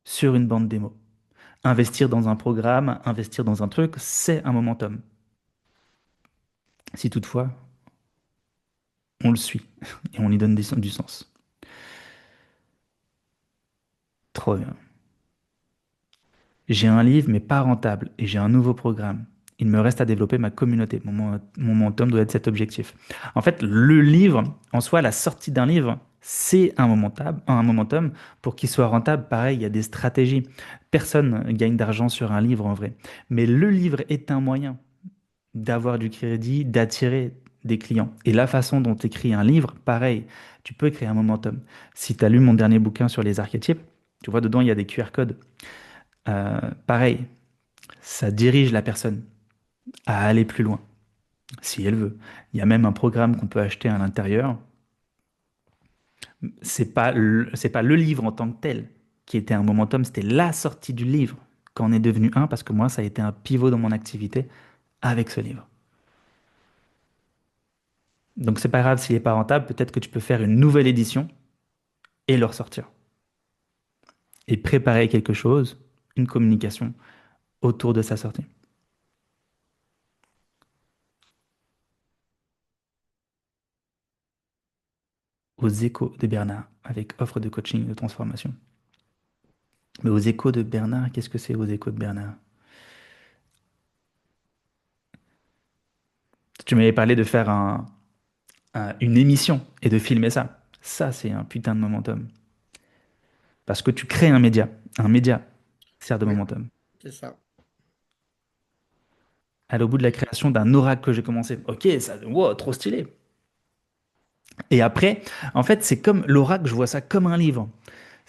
sur une bande démo. Investir dans un programme, investir dans un truc, c'est un momentum. Si toutefois, on le suit et on y donne du sens. Trop bien. J'ai un livre, mais pas rentable, et j'ai un nouveau programme. Il me reste à développer ma communauté. Mon momentum doit être cet objectif. En fait, le livre, en soi, la sortie d'un livre, c'est un momentum. Pour qu'il soit rentable, pareil, il y a des stratégies. Personne gagne d'argent sur un livre en vrai. Mais le livre est un moyen d'avoir du crédit, d'attirer des clients. Et la façon dont tu écris un livre, pareil, tu peux créer un momentum. Si tu as lu mon dernier bouquin sur les archétypes, tu vois, dedans, il y a des QR codes. Pareil, ça dirige la personne à aller plus loin, si elle veut. Il y a même un programme qu'on peut acheter à l'intérieur. C'est pas le livre en tant que tel qui était un momentum, c'était la sortie du livre quand on est devenu un, parce que moi, ça a été un pivot dans mon activité avec ce livre. Donc c'est pas grave s'il n'est pas rentable, peut-être que tu peux faire une nouvelle édition et le ressortir. Et préparer quelque chose, une communication autour de sa sortie. Aux échos de Bernard, avec offre de coaching de transformation. Mais aux échos de Bernard, qu'est-ce que c'est aux échos de Bernard? Tu m'avais parlé de faire une émission et de filmer ça. Ça, c'est un putain de momentum. Parce que tu crées un média. Un média sert de Oui, momentum. c'est ça. Aller au bout de la création d'un oracle que j'ai commencé. Ok, ça, wow, trop stylé. Et après, en fait, c'est comme l'oracle, je vois ça comme un livre.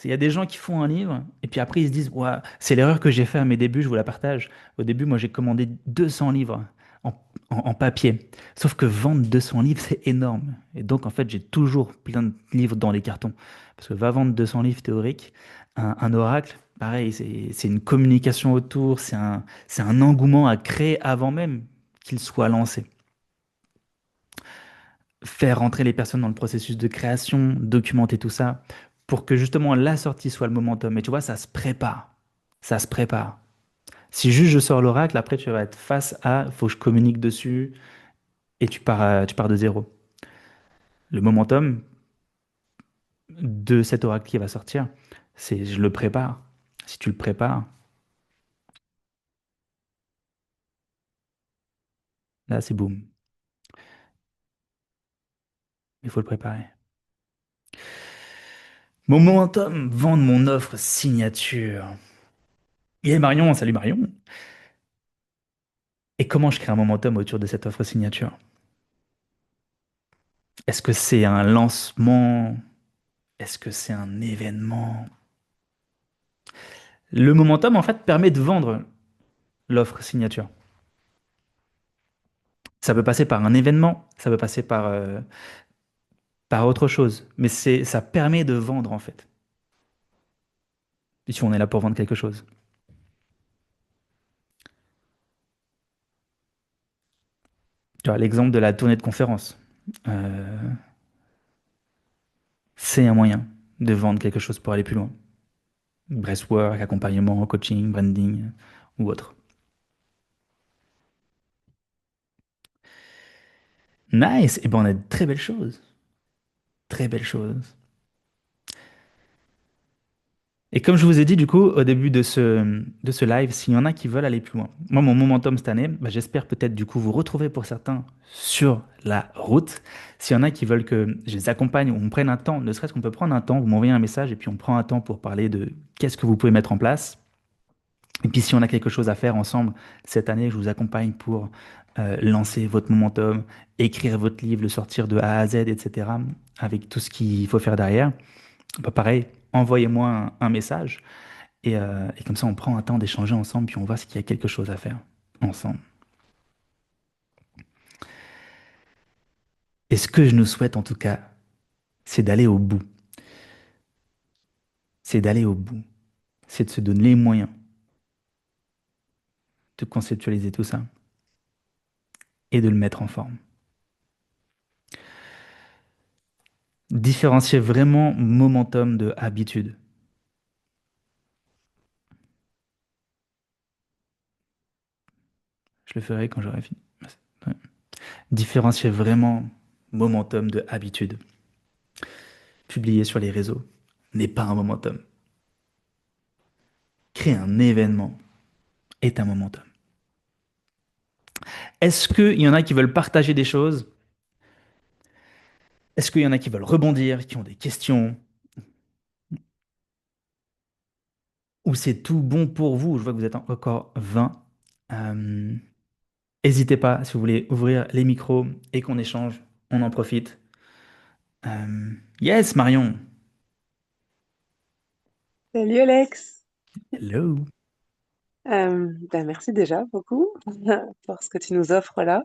Il y a des gens qui font un livre, et puis après ils se disent, ouah, c'est l'erreur que j'ai fait à mes débuts, je vous la partage. Au début, moi j'ai commandé 200 livres en, en papier. Sauf que vendre 200 livres, c'est énorme. Et donc en fait, j'ai toujours plein de livres dans les cartons. Parce que va vendre 200 livres théoriques, un oracle, pareil, c'est une communication autour, c'est un engouement à créer avant même qu'il soit lancé. Faire rentrer les personnes dans le processus de création, documenter tout ça, pour que justement la sortie soit le momentum. Et tu vois, ça se prépare. Ça se prépare. Si juste je sors l'oracle, après tu vas être face à, faut que je communique dessus, et tu pars de zéro. Le momentum de cet oracle qui va sortir, c'est je le prépare. Si tu le prépares, là c'est boum. Il faut le préparer. Mon momentum, vendre mon offre signature. Et Marion, salut Marion. Et comment je crée un momentum autour de cette offre signature? Est-ce que c'est un lancement? Est-ce que c'est un événement? Le momentum, en fait, permet de vendre l'offre signature. Ça peut passer par un événement, ça peut passer par autre chose, mais ça permet de vendre, en fait. Si on est là pour vendre quelque chose. Tu vois, l'exemple de la tournée de conférence. Euh, c'est un moyen de vendre quelque chose pour aller plus loin. Breathwork, accompagnement, coaching, branding ou autre. Nice! Et ben on a de très belles choses. Très belles choses. Et comme je vous ai dit du coup au début de ce live, s'il y en a qui veulent aller plus loin, moi mon momentum cette année, bah, j'espère peut-être du coup vous retrouver pour certains sur la route. S'il y en a qui veulent que je les accompagne ou on prenne un temps, ne serait-ce qu'on peut prendre un temps, vous m'envoyez un message et puis on prend un temps pour parler de qu'est-ce que vous pouvez mettre en place. Et puis si on a quelque chose à faire ensemble cette année, je vous accompagne pour lancer votre momentum, écrire votre livre, le sortir de A à Z, etc. avec tout ce qu'il faut faire derrière. Bah, pareil. envoyez-moi un message. Et comme ça, on prend un temps d'échanger ensemble, puis on voit s'il y a quelque chose à faire ensemble. Et ce que je nous souhaite en tout cas, c'est d'aller au bout. C'est d'aller au bout. C'est de se donner les moyens de conceptualiser tout ça et de le mettre en forme. Différencier vraiment momentum de habitude. Je le ferai quand j'aurai fini. Ouais. Différencier vraiment momentum de habitude. Publier sur les réseaux n'est pas un momentum. Créer un événement est un momentum. Est-ce qu'il y en a qui veulent partager des choses? Est-ce qu'il y en a qui veulent rebondir, qui ont des questions? Ou c'est tout bon pour vous? Je vois que vous êtes encore 20. Euh, N'hésitez pas, si vous voulez ouvrir les micros et qu'on échange, on en profite. Yes, Marion. Salut Alex. Hello. Merci déjà beaucoup pour ce que tu nous offres là.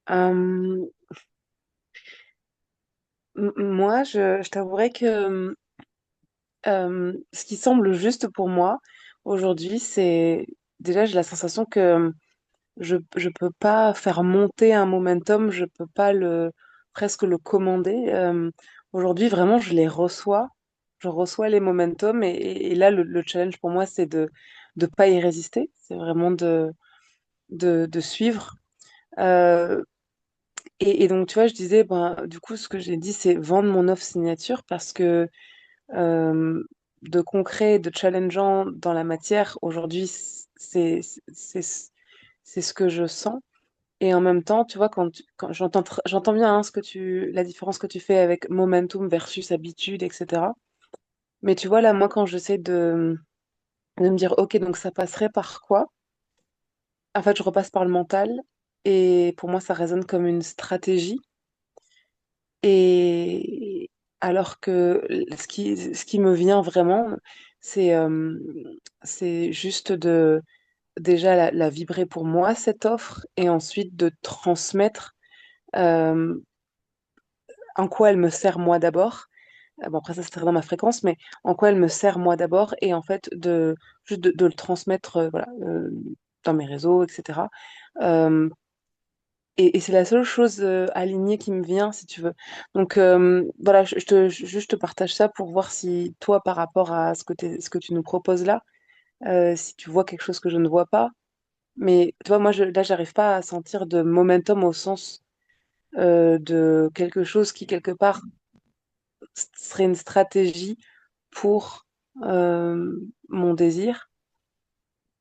Euh, Moi, je t'avouerais que ce qui semble juste pour moi aujourd'hui, c'est déjà j'ai la sensation que je peux pas faire monter un momentum, je peux pas le presque le commander. Aujourd'hui, vraiment, je les reçois. Je reçois les momentum et là, le challenge pour moi, c'est de pas y résister. C'est vraiment de suivre. Euh, et donc, tu vois, je disais, ben, du coup, ce que j'ai dit, c'est vendre mon offre signature parce que euh, de concret, de challengeant dans la matière, aujourd'hui, c'est, c'est ce que je sens. Et en même temps, tu vois, quand j'entends bien hein, la différence que tu fais avec momentum versus habitude, etc. Mais tu vois, là, moi, quand j'essaie de me dire, OK, donc ça passerait par quoi? En fait, je repasse par le mental. Et pour moi, ça résonne comme une stratégie. Et alors que ce qui me vient vraiment, c'est c'est juste de déjà la vibrer pour moi, cette offre, et ensuite de transmettre euh, en quoi elle me sert moi d'abord. Bon, après, ça, c'est très dans ma fréquence, mais en quoi elle me sert moi d'abord, et en fait, juste de le transmettre voilà, dans mes réseaux, etc. Euh, et c'est la seule chose alignée qui me vient, si tu veux. Donc voilà, juste te partage ça pour voir si toi, par rapport à ce que tu nous proposes là, si tu vois quelque chose que je ne vois pas. Mais tu vois, moi, là, j'arrive pas à sentir de momentum au sens de quelque chose qui, quelque part, serait une stratégie pour mon désir.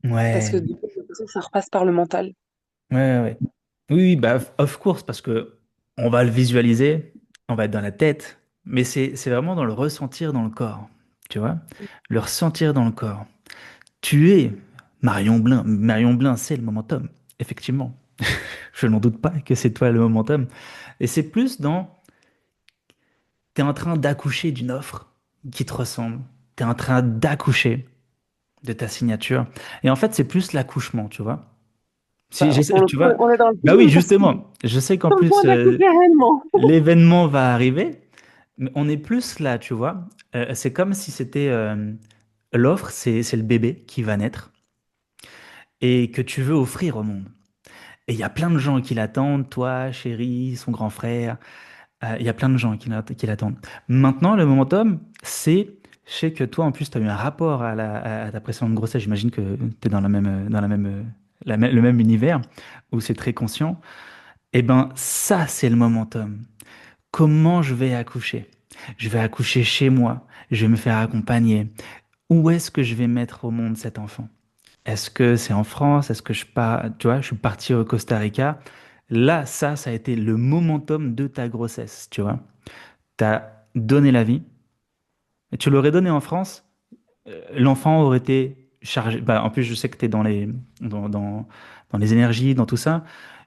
Parce que Ouais, du coup, j'ai l'impression que ça repasse par le mental. ouais, ouais. Oui, oui, bah, of course, parce que on va le visualiser, on va être dans la tête, mais c'est vraiment dans le ressentir dans le corps, tu vois? Le ressentir dans le corps. Tu es Marion Blin. Marion Blin, c'est le momentum, effectivement. Je n'en doute pas que c'est toi le momentum. Et c'est plus dans, t'es en train d'accoucher d'une offre qui te ressemble. T'es en train d'accoucher de ta signature. Et en fait, c'est plus l'accouchement, tu vois. Si, Bah, pour le tu coup, vois, on est dans le bah oui, film parce qu'on justement. Je sais qu'en est en plus, train d'accoucher réellement. l'événement va arriver, mais on est plus là, tu vois. C'est comme si c'était l'offre, c'est le bébé qui va naître et que tu veux offrir au monde. Et il y a plein de gens qui l'attendent, toi, chérie, son grand frère. Il y a plein de gens qui l'attendent. Maintenant, le momentum, c'est, je sais que toi, en plus, tu as eu un rapport à ta précédente grossesse. J'imagine que tu es dans le même univers où c'est très conscient. Eh ben, ça, c'est le momentum. Comment je vais accoucher? Je vais accoucher chez moi. Je vais me faire accompagner. Où est-ce que je vais mettre au monde cet enfant? Est-ce que c'est en France? Est-ce que je pars, tu vois, je suis parti au Costa Rica. Là, ça a été le momentum de ta grossesse, tu vois. T'as donné la vie. Et tu l'aurais donné en France, l'enfant aurait été chargé. Bah, en plus, je sais que tu es dans les énergies, dans tout ça.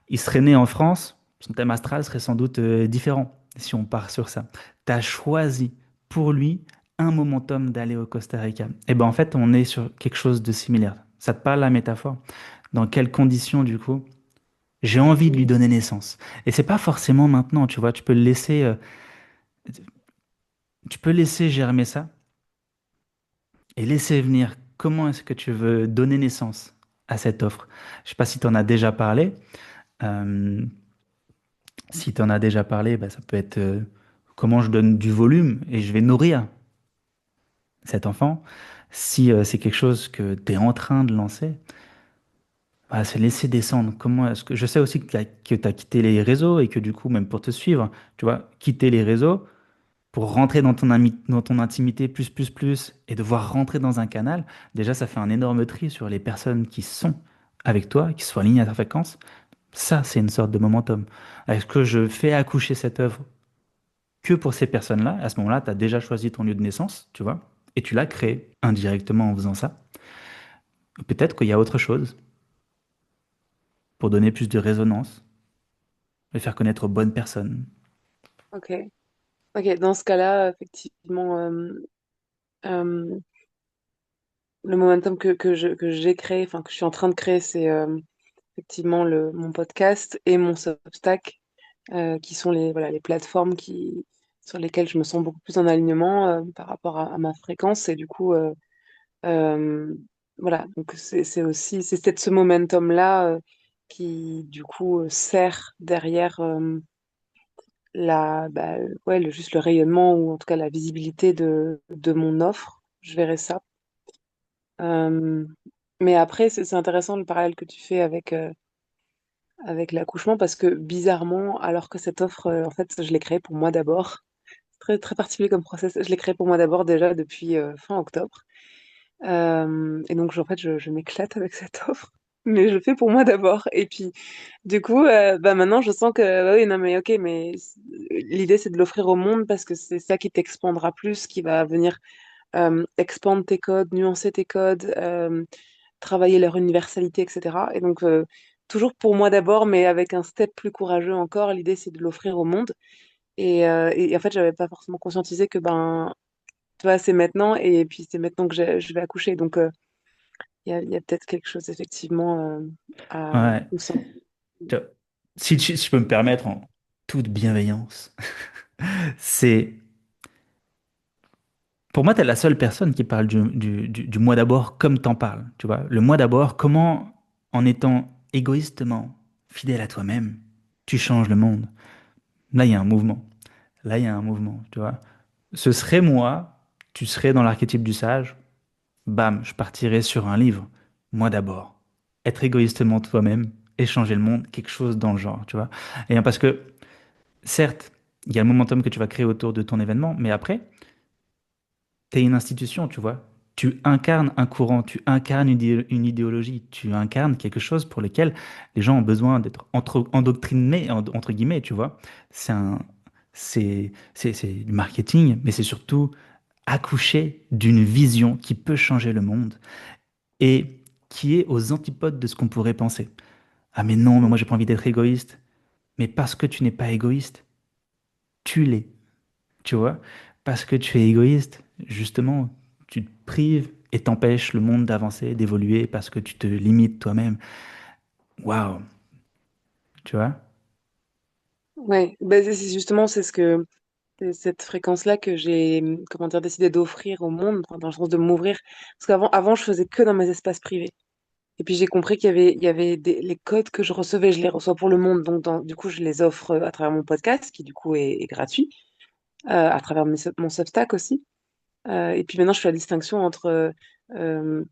Il serait né en France, son thème astral serait sans doute différent si on part sur ça. Tu as choisi pour lui un momentum d'aller au Costa Rica. Et ben en fait, on est sur quelque chose de similaire. Ça te parle la métaphore? Dans quelles conditions, du coup, j'ai envie de lui donner naissance? Et c'est pas forcément maintenant, tu vois, tu peux laisser germer ça et laisser venir comment est-ce que tu veux donner naissance à cette offre. Je sais pas si tu en as déjà parlé. Euh, Si tu en as déjà parlé, bah, ça peut être comment je donne du volume et je vais nourrir cet enfant. Si c'est quelque chose que tu es en train de lancer, bah, c'est laisser descendre. Comment est-ce que je sais aussi que tu as quitté les réseaux et que du coup, même pour te suivre, tu vois, quitter les réseaux pour rentrer dans dans ton intimité plus et devoir rentrer dans un canal, déjà, ça fait un énorme tri sur les personnes qui sont avec toi, qui sont alignées à ta fréquence. Ça, c'est une sorte de momentum. Est-ce que je fais accoucher cette œuvre que pour ces personnes-là? À ce moment-là, tu as déjà choisi ton lieu de naissance, tu vois, et tu l'as créé indirectement en faisant ça. Peut-être qu'il y a autre chose pour donner plus de résonance et faire connaître aux bonnes personnes. Ok. Ok, dans ce cas-là, effectivement, euh, le momentum que j'ai créé, enfin que je suis en train de créer, c'est effectivement mon podcast et mon Substack, qui sont voilà, les plateformes sur lesquelles je me sens beaucoup plus en alignement par rapport à ma fréquence. Et du coup, euh, voilà, donc c'est peut-être ce momentum-là qui, du coup, sert derrière ouais, juste le rayonnement ou en tout cas la visibilité de mon offre. Je verrai ça. Euh, mais après, c'est intéressant le parallèle que tu fais avec l'accouchement parce que bizarrement, alors que cette offre, en fait, je l'ai créée pour moi d'abord. C'est très, très particulier comme process. Je l'ai créée pour moi d'abord déjà depuis fin octobre. Et donc, en fait, je m'éclate avec cette offre. Mais je le fais pour moi d'abord. Et puis, du coup, bah maintenant, je sens que, bah oui, non, mais ok, mais l'idée, c'est de l'offrir au monde parce que c'est ça qui t'expandra plus, qui va venir expandre tes codes, nuancer tes codes, travailler leur universalité, etc. Et donc, toujours pour moi d'abord, mais avec un step plus courageux encore, l'idée, c'est de l'offrir au monde. Et en fait, j'avais pas forcément conscientisé que, ben, tu vois, c'est maintenant, et puis c'est maintenant que je vais accoucher. Donc, il y a peut-être quelque chose, effectivement, à Ouais. au sein. Tu vois, si je peux me permettre en toute bienveillance, c'est pour moi, tu es la seule personne qui parle du moi d'abord comme t'en parles. Tu vois, le moi d'abord, comment en étant égoïstement fidèle à toi-même, tu changes le monde. Là, il y a un mouvement. Là, il y a un mouvement, tu vois. Ce serait moi, tu serais dans l'archétype du sage, bam, je partirais sur un livre. Moi d'abord. Être égoïstement toi-même et changer le monde, quelque chose dans le genre, tu vois. Et parce que, certes, il y a le momentum que tu vas créer autour de ton événement, mais après, tu es une institution, tu vois. Tu incarnes un courant, tu incarnes une idéologie, tu incarnes quelque chose pour lequel les gens ont besoin d'être endoctrinés, entre guillemets, tu vois. C'est un, c'est du marketing, mais c'est surtout accoucher d'une vision qui peut changer le monde et qui est aux antipodes de ce qu'on pourrait penser. Ah mais non, mais moi j'ai pas envie d'être égoïste. Mais parce que tu n'es pas égoïste, tu l'es, tu vois. Parce que tu es égoïste, justement, tu te prives et t'empêches le monde d'avancer, d'évoluer parce que tu te limites toi-même. Waouh, tu vois? Ouais, bah, justement, c'est cette fréquence-là que j'ai, comment dire, décidé d'offrir au monde, enfin, dans le sens de m'ouvrir. Parce avant, je faisais que dans mes espaces privés. Et puis j'ai compris il y avait les codes que je recevais, je les reçois pour le monde. Donc du coup, je les offre à travers mon podcast, qui du coup est gratuit, à travers mon Substack aussi. Et puis maintenant, je fais la distinction entre euh,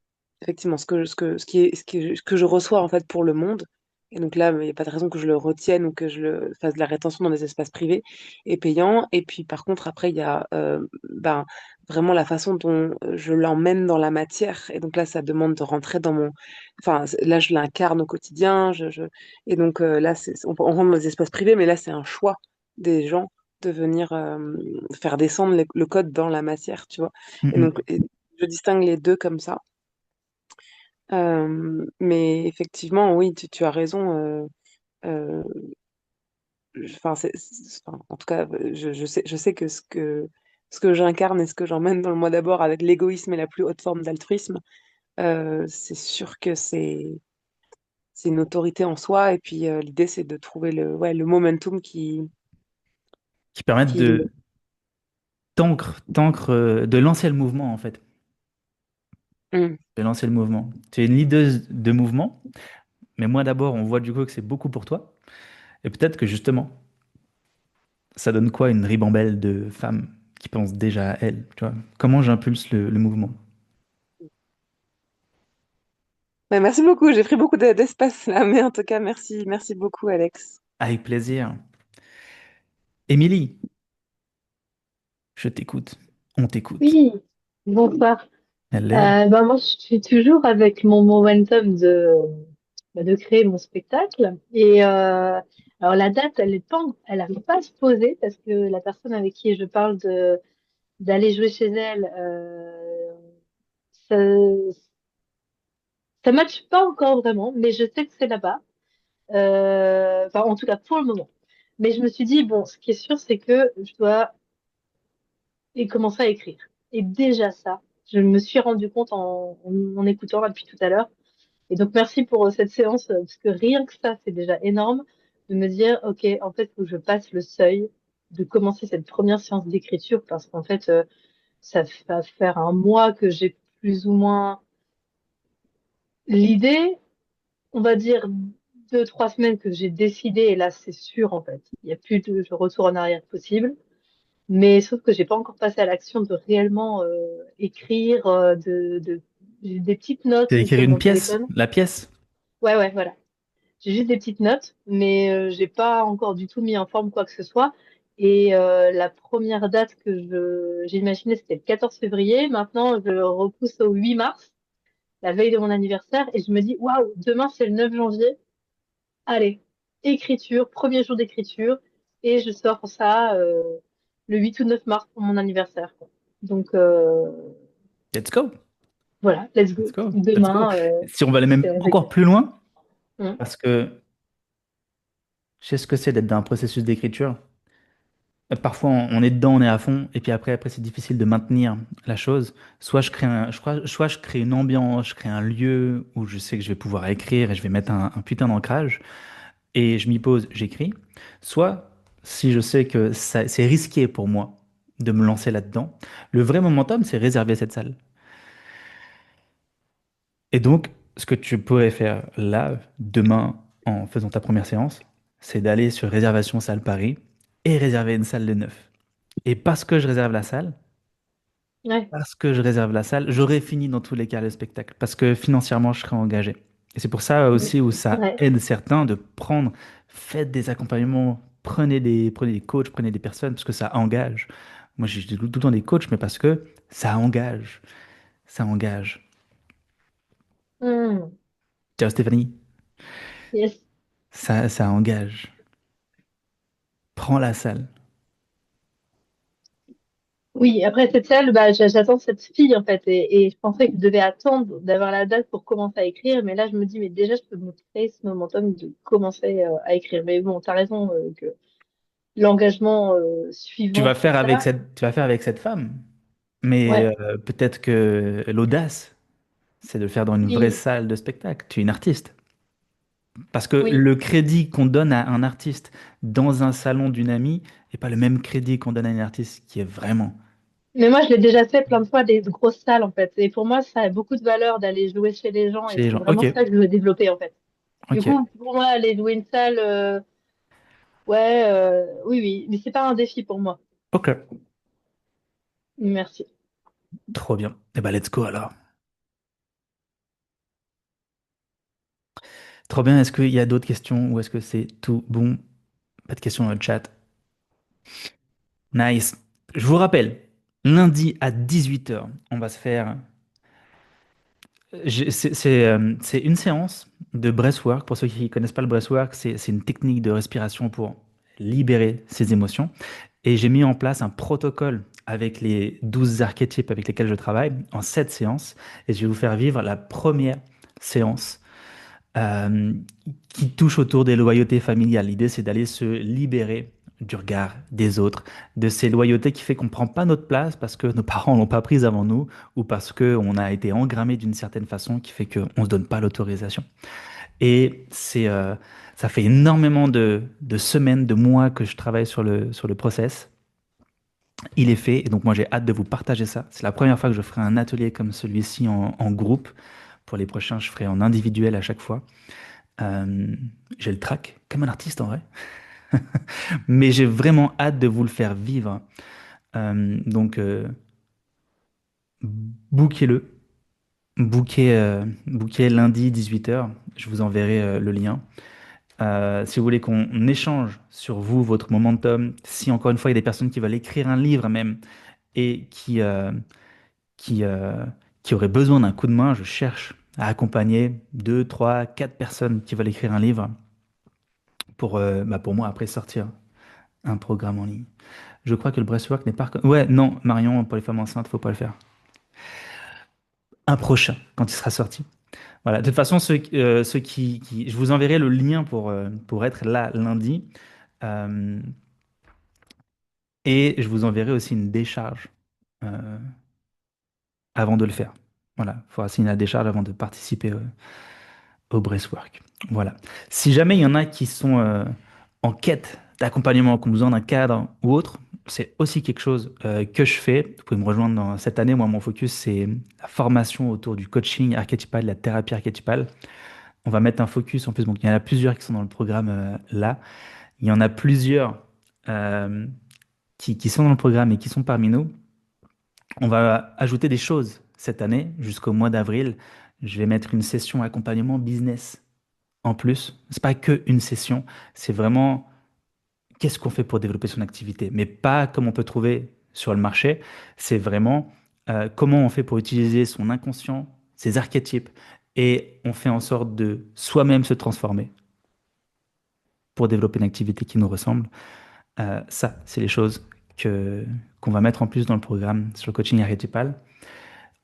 effectivement ce que je reçois en fait pour le monde. Et donc là, il n'y a pas de raison que je le retienne ou que je le fasse de la rétention dans des espaces privés et payants. Et puis par contre, après, il y a ben, vraiment la façon dont je l'emmène dans la matière. Et donc là, ça demande de rentrer dans mon... Enfin, là, je l'incarne au quotidien. Et donc là, on rentre dans des espaces privés, mais là, c'est un choix des gens de venir faire descendre le code dans la matière, tu vois. Et donc, Mhm. je distingue les deux comme ça. Mais effectivement, oui, tu as raison. Euh, enfin, en tout cas, je sais que ce que ce que j'incarne et ce que j'emmène dans le moi d'abord avec l'égoïsme et la plus haute forme d'altruisme, c'est sûr que c'est une autorité en soi. Et puis l'idée, c'est de trouver ouais, le momentum Qui permettent qui... de lancer le mouvement, en fait. Mm. De lancer le mouvement. Tu es une leaduse de mouvement, mais moi d'abord, on voit du coup que c'est beaucoup pour toi. Et peut-être que justement, ça donne quoi une ribambelle de femmes qui pensent déjà à elles, tu vois? Comment j'impulse le mouvement? Ouais, merci beaucoup, j'ai pris beaucoup d'espace là, mais en tout cas, merci beaucoup, Alex. Avec plaisir. Émilie, je t'écoute. On t'écoute. Oui, bonsoir. Hello. Moi, je suis toujours avec mon momentum de créer mon spectacle. Alors, la date, elle n'arrive pas à se poser parce que la personne avec qui je parle d'aller jouer chez elle, ça, ça matche pas encore vraiment, mais je sais que c'est là-bas. Enfin, en tout cas, pour le moment. Mais je me suis dit, bon, ce qui est sûr, c'est que je dois commencer à écrire. Et déjà ça, je me suis rendu compte en écoutant là depuis tout à l'heure. Et donc merci pour cette séance, parce que rien que ça, c'est déjà énorme de me dire, OK, en fait, faut que je passe le seuil de commencer cette première séance d'écriture, parce qu'en fait, ça va faire un mois que j'ai plus ou moins l'idée, on va dire 2, 3 semaines que j'ai décidé, et là, c'est sûr, en fait. Il n'y a plus de retour en arrière possible. Mais sauf que j'ai pas encore passé à l'action de réellement écrire j'ai des petites Tu notes as écrit sur une mon pièce? téléphone. La pièce? Ouais, ouais, voilà. J'ai juste des petites notes, mais j'ai pas encore du tout mis en forme quoi que ce soit. Et la première date que j'ai imaginé, c'était le 14 février. Maintenant, je repousse au 8 mars, la veille de mon anniversaire, et je me dis, waouh, demain c'est le 9 janvier. Allez, écriture, premier jour d'écriture, et je sors ça le 8 ou 9 mars pour mon anniversaire, quoi. Donc Let's go. voilà, let's Let's go. go. Let's go. Demain, Si on va aller même séance encore d'écriture. plus loin, Hum. parce que je sais ce que c'est d'être dans un processus d'écriture. Parfois, on est dedans, on est à fond, et puis après, c'est difficile de maintenir la chose. Soit je crée une ambiance, je crée un lieu où je sais que je vais pouvoir écrire et je vais mettre un putain d'ancrage, et je m'y pose, j'écris. Soit, si je sais que c'est risqué pour moi de me lancer là-dedans, le vrai momentum, c'est réserver cette salle. Et donc, ce que tu pourrais faire là, demain, en faisant ta première séance, c'est d'aller sur Réservation Salle Paris et réserver une salle de neuf. Et Ouais, parce que je réserve la salle, j'aurai fini dans tous les cas le spectacle, parce que financièrement, je serai engagé. Et c'est pour ça aussi où ça ouais. aide certains de prendre, faites des accompagnements, prenez des coachs, prenez des personnes, parce que ça engage. Moi, j'ai tout le temps des coachs, mais parce que ça engage. Ça engage. Hum. Ciao Stéphanie, Yes. ça engage. Prends la salle. Oui, après cette salle, bah, j'attends cette fille en fait, et je pensais que je devais attendre d'avoir la date pour commencer à écrire, mais là je me dis, mais déjà je peux me créer ce momentum de commencer à écrire. Mais bon, t'as raison que l'engagement suivant tout ça, Tu vas faire avec cette femme, mais ouais, peut-être que l'audace, c'est de le faire dans une vraie oui, salle de spectacle. Tu es une artiste. Parce que oui. le crédit qu'on donne à un artiste dans un salon d'une amie n'est pas le même crédit qu'on donne à un artiste qui est vraiment Mais moi, je l'ai déjà fait plein de fois, des grosses salles, en fait. Et pour moi, ça a beaucoup de valeur d'aller jouer chez les gens. Et chez les c'est gens. Ok, vraiment ça que je veux développer, en fait. Du ok, coup, pour moi, aller jouer une salle, ouais, oui, oui. Mais c'est pas un défi pour moi. ok. Merci. Trop bien. Eh ben, let's go alors. Trop bien. Est-ce qu'il y a d'autres questions ou est-ce que c'est tout bon? Pas de questions dans le chat. Nice. Je vous rappelle, lundi à 18 h, on va se faire. C'est une séance de breathwork. Pour ceux qui ne connaissent pas le breathwork, c'est une technique de respiration pour libérer ses émotions. Et j'ai mis en place un protocole avec les 12 archétypes avec lesquels je travaille en 7 séances. Et je vais vous faire vivre la première séance euh, qui touche autour des loyautés familiales. L'idée, c'est d'aller se libérer du regard des autres, de ces loyautés qui fait qu'on ne prend pas notre place parce que nos parents l'ont pas prise avant nous ou parce qu'on a été engrammé d'une certaine façon qui fait qu'on ne se donne pas l'autorisation. Et ça fait énormément de semaines, de mois que je travaille sur le process. Il est fait, et donc moi j'ai hâte de vous partager ça. C'est la première fois que je ferai un atelier comme celui-ci en groupe. Pour les prochains, je ferai en individuel à chaque fois. Euh, j'ai le trac, comme un artiste en vrai. Mais j'ai vraiment hâte de vous le faire vivre. Donc, bookez-le. Bookez lundi 18h. Je vous enverrai le lien. Si vous voulez qu'on échange sur vous, votre momentum, si encore une fois il y a des personnes qui veulent écrire un livre même et qui, euh, qui auraient besoin d'un coup de main, je cherche à accompagner 2, 3, 4 personnes qui veulent écrire un livre pour moi après sortir un programme en ligne. Je crois que le breathwork n'est pas... Ouais, non, Marion, pour les femmes enceintes, faut pas le faire. Un prochain, quand il sera sorti. Voilà. De toute façon, ceux je vous enverrai le lien pour être là lundi. Euh, et je vous enverrai aussi une décharge euh, avant de le faire. Voilà. Il faudra signer la décharge avant de participer au breathwork. Voilà. Si jamais il y en a qui sont en quête d'accompagnement, qui ont besoin d'un cadre ou autre, c'est aussi quelque chose que je fais. Vous pouvez me rejoindre dans cette année. Moi, mon focus, c'est la formation autour du coaching archétypal, de la thérapie archétypale. On va mettre un focus en plus. Donc, il y en a plusieurs qui sont dans le programme là. Il y en a plusieurs euh, qui sont dans le programme et qui sont parmi nous. On va ajouter des choses cette année jusqu'au mois d'avril. Je vais mettre une session accompagnement business en plus. C'est pas que une session, c'est vraiment qu'est-ce qu'on fait pour développer son activité, mais pas comme on peut trouver sur le marché. C'est vraiment comment on fait pour utiliser son inconscient, ses archétypes, et on fait en sorte de soi-même se transformer pour développer une activité qui nous ressemble. Ça, c'est les choses qu'on va mettre en plus dans le programme sur le coaching archétypal,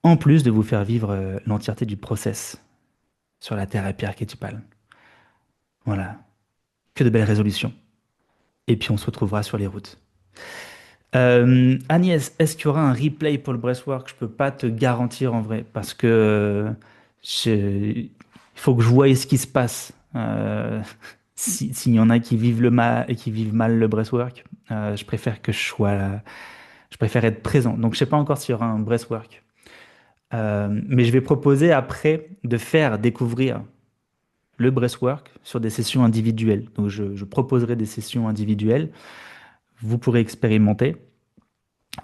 en plus de vous faire vivre l'entièreté du process sur la thérapie archétypale. Voilà, que de belles résolutions. Et puis on se retrouvera sur les routes. Agnès, est-ce qu'il y aura un replay pour le breathwork? Je peux pas te garantir en vrai parce que il faut que je voie ce qui se passe. S'il y en a qui vivent le mal et qui vivent mal le breathwork, je préfère que je sois là. Je préfère être présent. Donc je sais pas encore s'il y aura un breathwork. Mais je vais proposer après de faire découvrir le breathwork sur des sessions individuelles. Donc je proposerai des sessions individuelles. Vous pourrez expérimenter.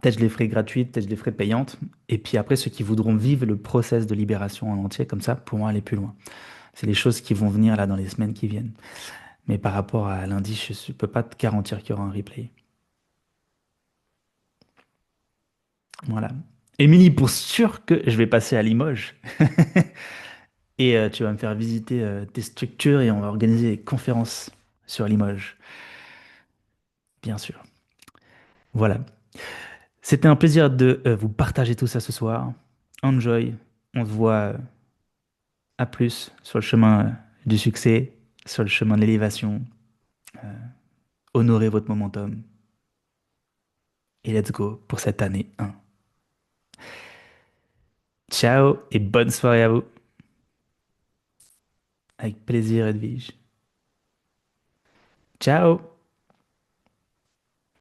Peut-être je les ferai gratuites, peut-être je les ferai payantes. Et puis après, ceux qui voudront vivre le process de libération en entier, comme ça, pourront aller plus loin. C'est les choses qui vont venir là dans les semaines qui viennent. Mais par rapport à lundi, je ne peux pas te garantir qu'il y aura un replay. Voilà. Émilie, pour sûr que je vais passer à Limoges. Et tu vas me faire visiter tes structures et on va organiser des conférences sur Limoges. Bien sûr. Voilà. C'était un plaisir de vous partager tout ça ce soir. Enjoy. On se voit à plus sur le chemin du succès, sur le chemin de l'élévation. Euh, Honorez votre momentum. Et let's go pour cette année 1. Ciao et bonne soirée à vous. Avec plaisir, Edwige. Ciao!